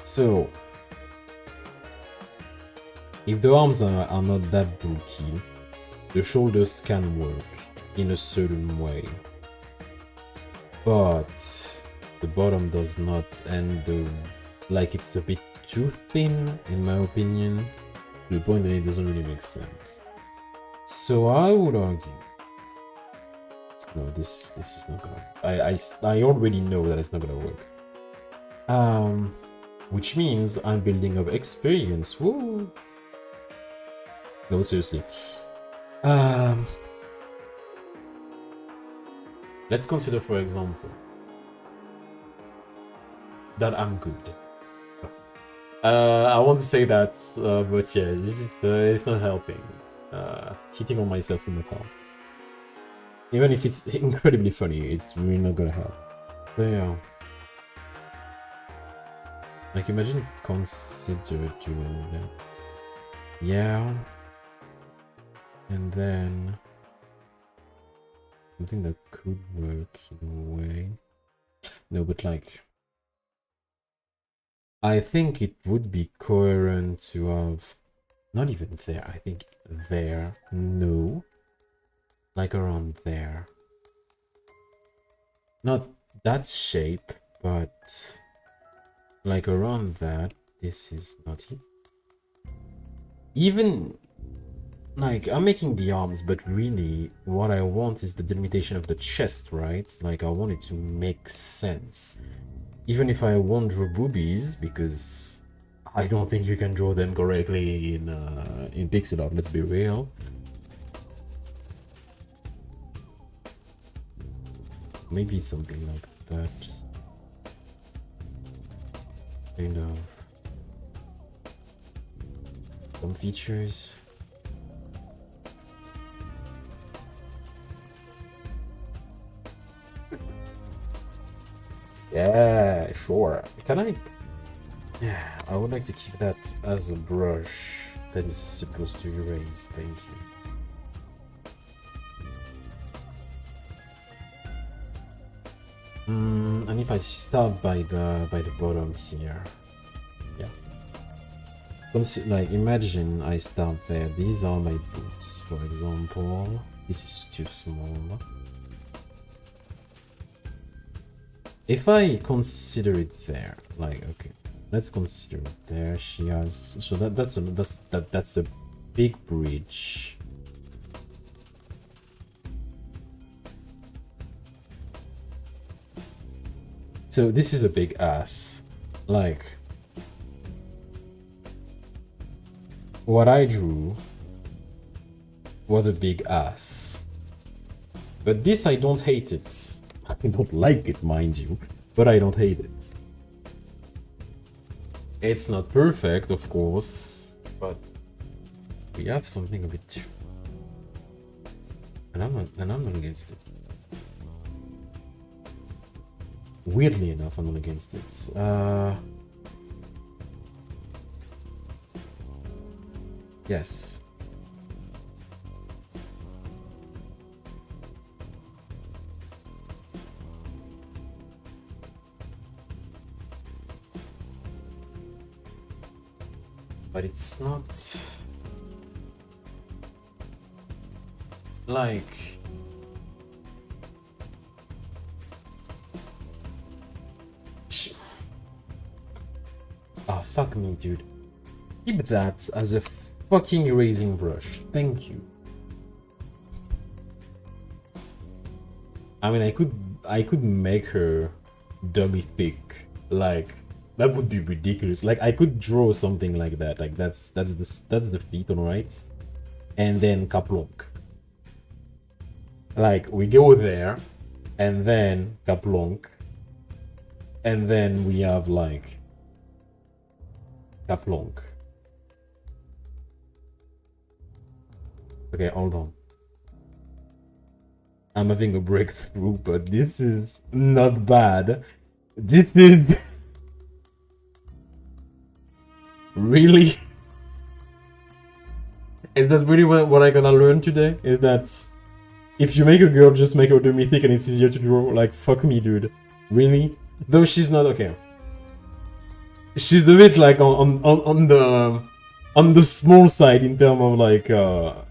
So, if the arms are not that bulky, The shoulders can work in a certain way, but the bottom does not, and like it's a bit too thin in my opinion, to the point that it doesn't really make sense. So I would argue, no, this is not gonna. I already know that it's not gonna work. Which means I'm building up experience. Woo! No, seriously. Let's consider, for example, that I'm good. I want to say that, but yeah, it's not helping. Hitting on myself from the car. Even if it's incredibly funny, it's really not gonna help. So yeah. Like, imagine consider doing that. Yeah. And then something that could work in a way. No, but like, I think it would be coherent to have, not even there, I think there, no. Like around there. Not that shape, but like around that. This is not it. Even like I'm making the arms, but really what I want is the delimitation of the chest, right? Like I want it to make sense. Even if I won't draw boobies, because I don't think you can draw them correctly in pixel art, let's be real. Maybe something like that, just kind of some features. Yeah, sure. Can I? Yeah, I would like to keep that as a brush that is supposed to erase. Thank you. And if I start by the bottom here, yeah. Like imagine I start there. These are my boots, for example. This is too small. If I consider it there, like okay, let's consider it there. She has, so that's a big bridge. So this is a big ass. Like what I drew was a big ass. But this, I don't hate it. I don't like it, mind you, but I don't hate it. It's not perfect, of course, but we have something a bit different. And I'm not against it. Weirdly enough, I'm not against it. Yes. But it's not like oh fuck me, dude. Keep that as a fucking erasing brush. Thank you. I mean, I could make her dummy thick. Like that would be ridiculous. Like I could draw something like that. Like that's the feet, alright? And then Kaplonk. Like we go there, and then Kaplonk, and then we have like Kaplonk. Okay, hold on. I'm having a breakthrough, but this is not bad. This is really. Is that really what I'm gonna learn today? Is that if you make a girl, just make her dummy thick and it's easier to draw? Like, fuck me, dude. Really? Though she's not okay. She's a bit like on the small side in terms of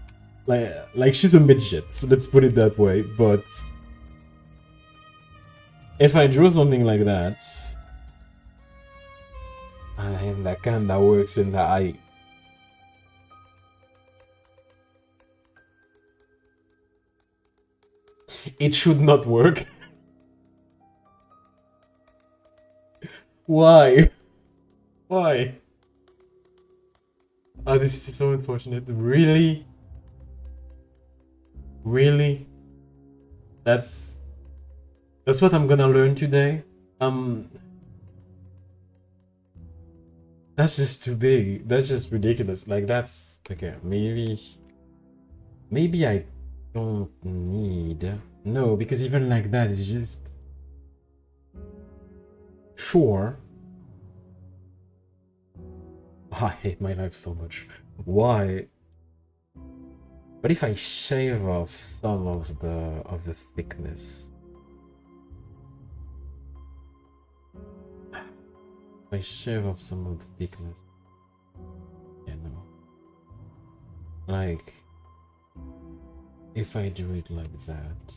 Like she's a midget, so let's put it that way. But if I draw something like that, and that kinda works in the eye. It should not work. Why? Why? Oh, this is so unfortunate. Really? Really? That's what I'm gonna learn today. That's just too big. That's just ridiculous. Like that's okay. Maybe I don't need. No, because even like that, it's just sure. I hate my life so much. Why? But if I shave off some of the thickness, if I shave off some of the thickness, yeah, no. Like, if I do it like that.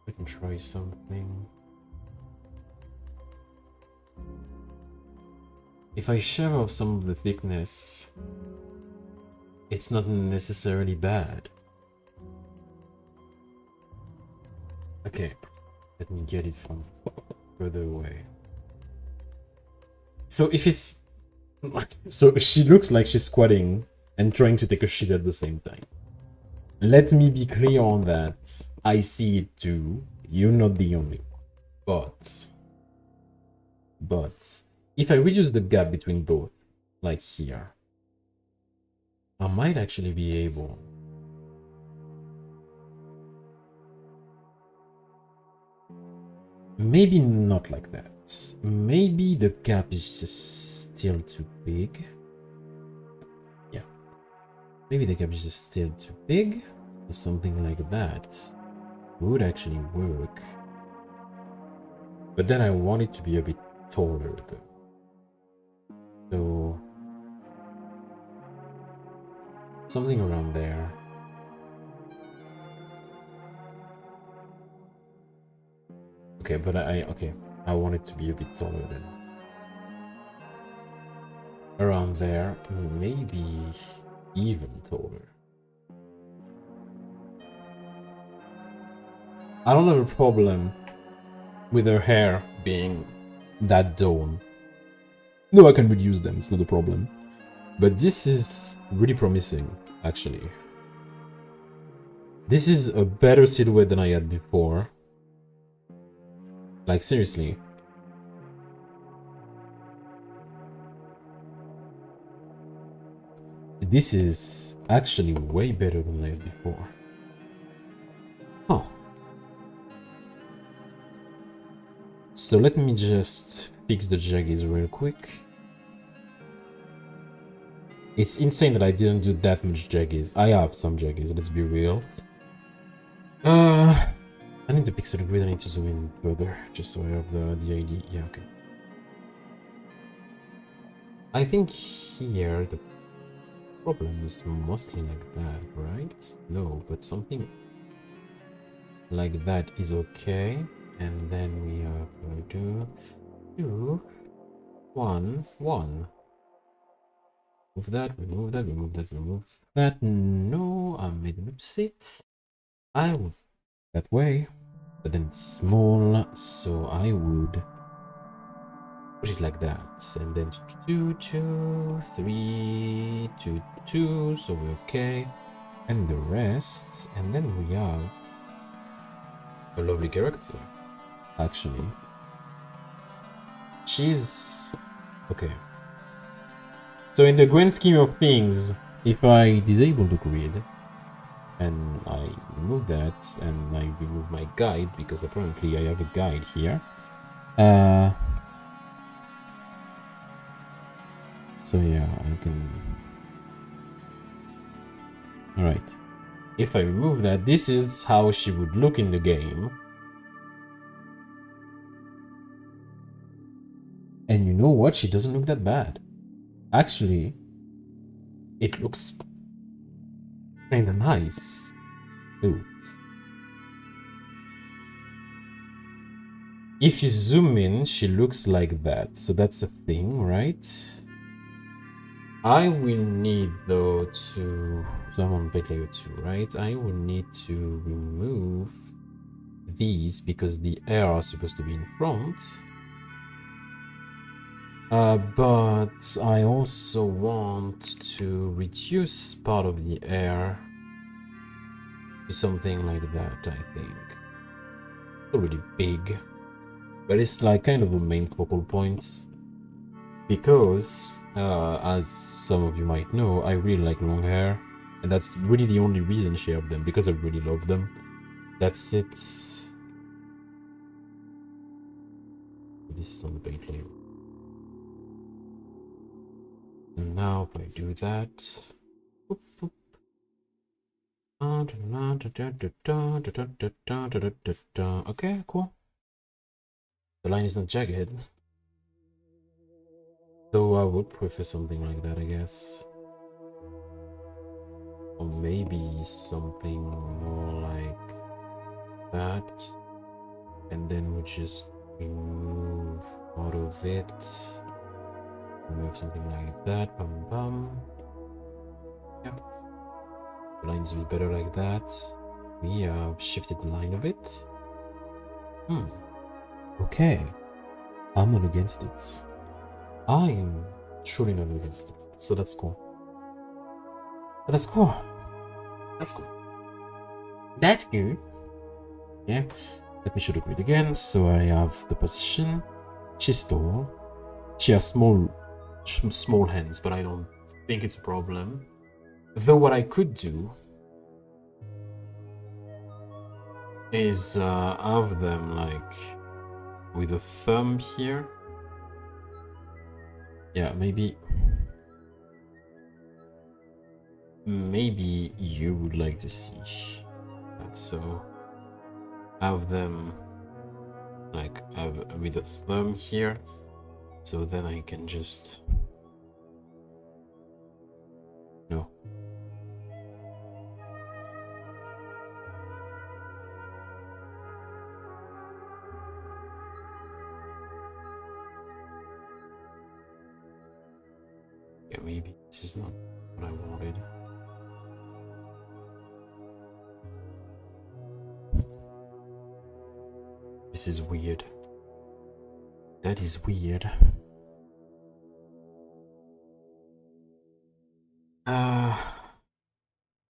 I can try something. If I shave off some of the thickness, it's not necessarily bad. Okay, let me get it from further away. So if it's... So she looks like she's squatting and trying to take a shit at the same time. Let me be clear on that. I see it too. You're not the only one. But if I reduce the gap between both, like here, I might actually be able. Maybe not like that. Maybe the gap is just still too big. Yeah. Maybe the gap is just still too big. So something like that would actually work. But then I want it to be a bit taller though. So something around there. Okay, but I want it to be a bit taller then. Around there, maybe even taller. I don't have a problem with her hair being that dome. No, I can reduce them, it's not a problem. But this is really promising, actually. This is a better silhouette than I had before. Like, seriously. This is actually way better than I had before. Huh. So let me just fix the jaggies real quick. It's insane that I didn't do that much jaggies. I have some jaggies, let's be real. I need the pixel grid, I need to zoom in further, just so I have the idea. Yeah, okay. I think here the problem is mostly like that, right? No, but something like that is okay. And then we are going to do 1, 1. Move that, remove that, remove that, remove that. No, I made an oopsie. I would that way, but then it's small, so I would put it like that. And then 2, 2, 3, 2, 2, so we're okay. And the rest, and then we have a lovely character. Actually, she's okay. So in the grand scheme of things, if I disable the grid and I remove that and I remove my guide, because apparently I have a guide here, so yeah, I can. All right. if I remove that, this is how she would look in the game. And you know what? She doesn't look that bad. Actually, it looks kind of nice. Ooh. If you zoom in, she looks like that. So that's a thing, right? I will need, though, to... So I'm on plate layer 2, right? I will need to remove these because the air are supposed to be in front. But I also want to reduce part of the air to something like that, I think. It's already big, but it's like kind of a main focal point because, as some of you might know, I really like long hair, and that's really the only reason I share them, because I really love them. That's it. This is on the paint layer. And now if I do that, whoop, whoop. Okay, cool. The line is not jagged, though I would prefer something like that, I guess. Or maybe something more like that, and then we just remove part of it. Remove something like that. Bum bum. Yeah. The lines will be better like that. We have shifted the line a bit. Okay. I'm not against it. I am truly not against it. So that's cool. That's cool. That's cool. That's good. Yeah. Let me show the grid again. So I have the position. She's tall. She has small hands, but I don't think it's a problem. Though what I could do is have them like with a thumb here. Yeah, maybe you would like to see that. So have them like with a thumb here. So then I can just no. Yeah, maybe this is not what I wanted. This is weird. That is weird.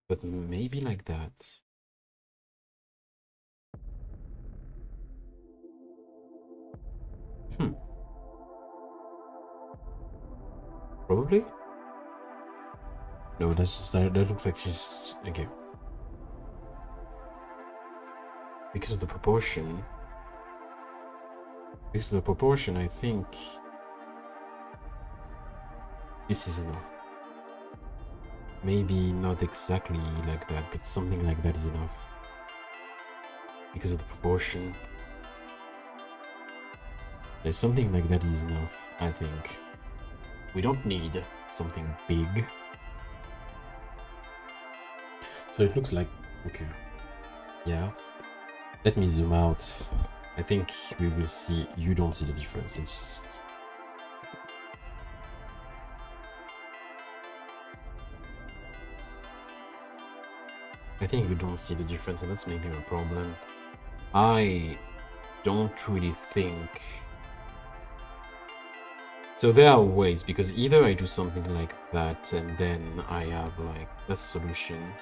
But maybe like that. Probably? No, that's just that looks like she's okay. Because of the proportion. Because of the proportion, I think this is enough. Maybe not exactly like that, but something like that is enough. Because of the proportion. There's something like that is enough, I think. We don't need something big. So it looks like, okay. Yeah. Let me zoom out. I think we will see, you don't see the difference. It's just... I think you don't see the difference, and that's maybe a problem. I don't really think... So there are ways, because either I do something like that, and then I have like, that's a solution.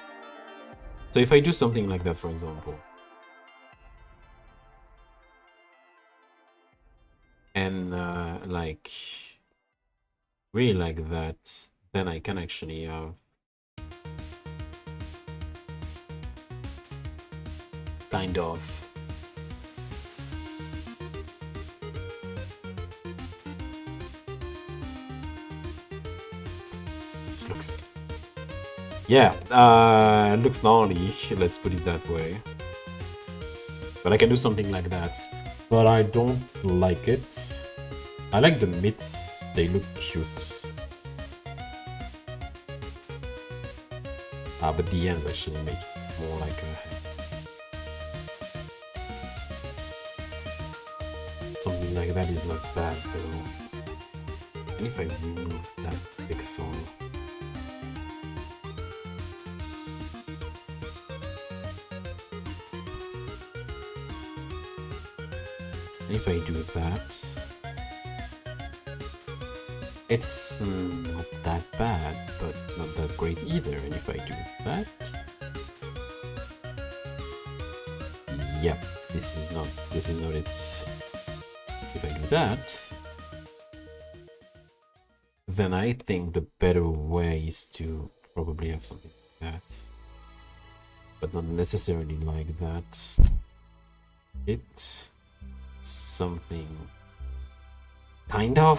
So if I do something like that, for example, and like, really like that, then I can actually have kind of this looks Yeah, it looks gnarly, let's put it that way. But I can do something like that. But I don't like it. I like the mitts, they look cute. But the ends actually make it more like a... Something like that is not bad though. And if I remove that pixel... And if I do that... It's not that bad, but not that great either. And if I do that... Yep, this is not it. If I do that... Then I think the better way is to probably have something like that. But not necessarily like that. It's something... Kinda.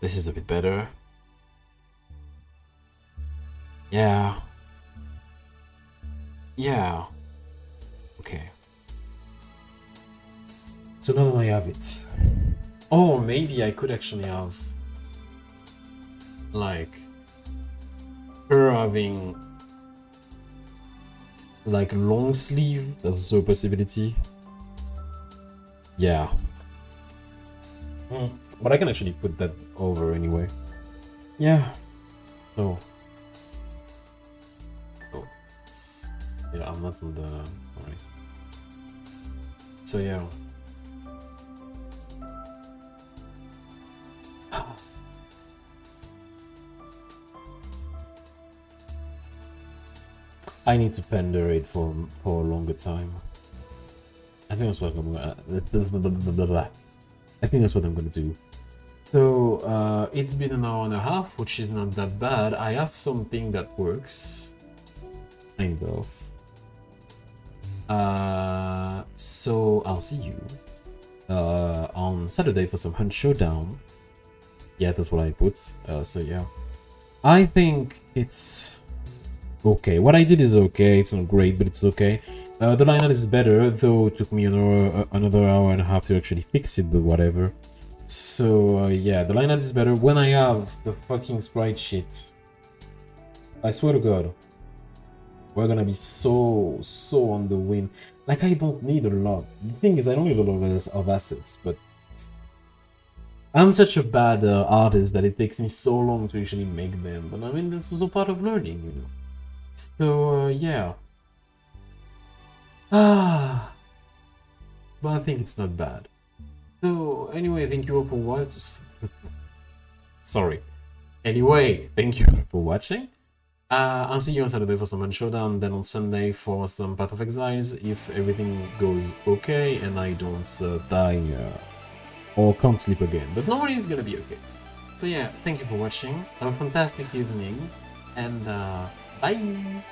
This is a bit better. Yeah. Okay. So now that I have it. Oh, maybe I could actually have... Like... Her having... Like long sleeve. That's also a possibility. Yeah. But I can actually put that over anyway. Yeah. So. Oh. Yeah, I'm not on the... Alright. So yeah. I need to ponder it for a longer time. I think that's what I'm gonna... I think that's what I'm gonna do. So it's been an hour and a half, which is not that bad. I have something that works, kind of. So I'll see you on Saturday for some Hunt Showdown. Yeah, that's what I put. So yeah, I think it's okay. What I did is okay. It's not great, but it's okay. The lineout is better, though it took me another hour and a half to actually fix it, but whatever. So yeah, the lineout is better when I have the fucking sprite sheet. I swear to God, we're gonna be so on the win. Like, I don't need a lot. The thing is, I don't need a lot of assets, but I'm such a bad artist that it takes me so long to actually make them. But I mean, that's also part of learning, you know. So yeah. But I think it's not bad. So anyway, thank you all for watching. Sorry. Anyway, thank you for watching. I'll see you on Saturday for some Hunt Showdown, then on Sunday for some Path of Exiles, if everything goes okay and I don't die or can't sleep again. But normally it's gonna be okay. So yeah, thank you for watching. Have a fantastic evening, and bye!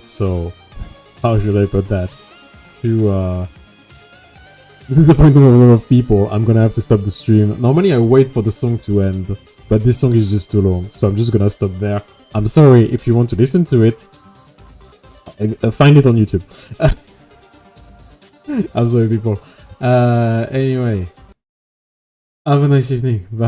So how should I put that? To disappointing a lot of people, I'm gonna have to stop the stream. Normally I wait for the song to end, but this song is just too long, so I'm just gonna stop there. I'm sorry if you want to listen to it. Find it on YouTube. I'm sorry, people. Anyway, have a nice evening. Bye.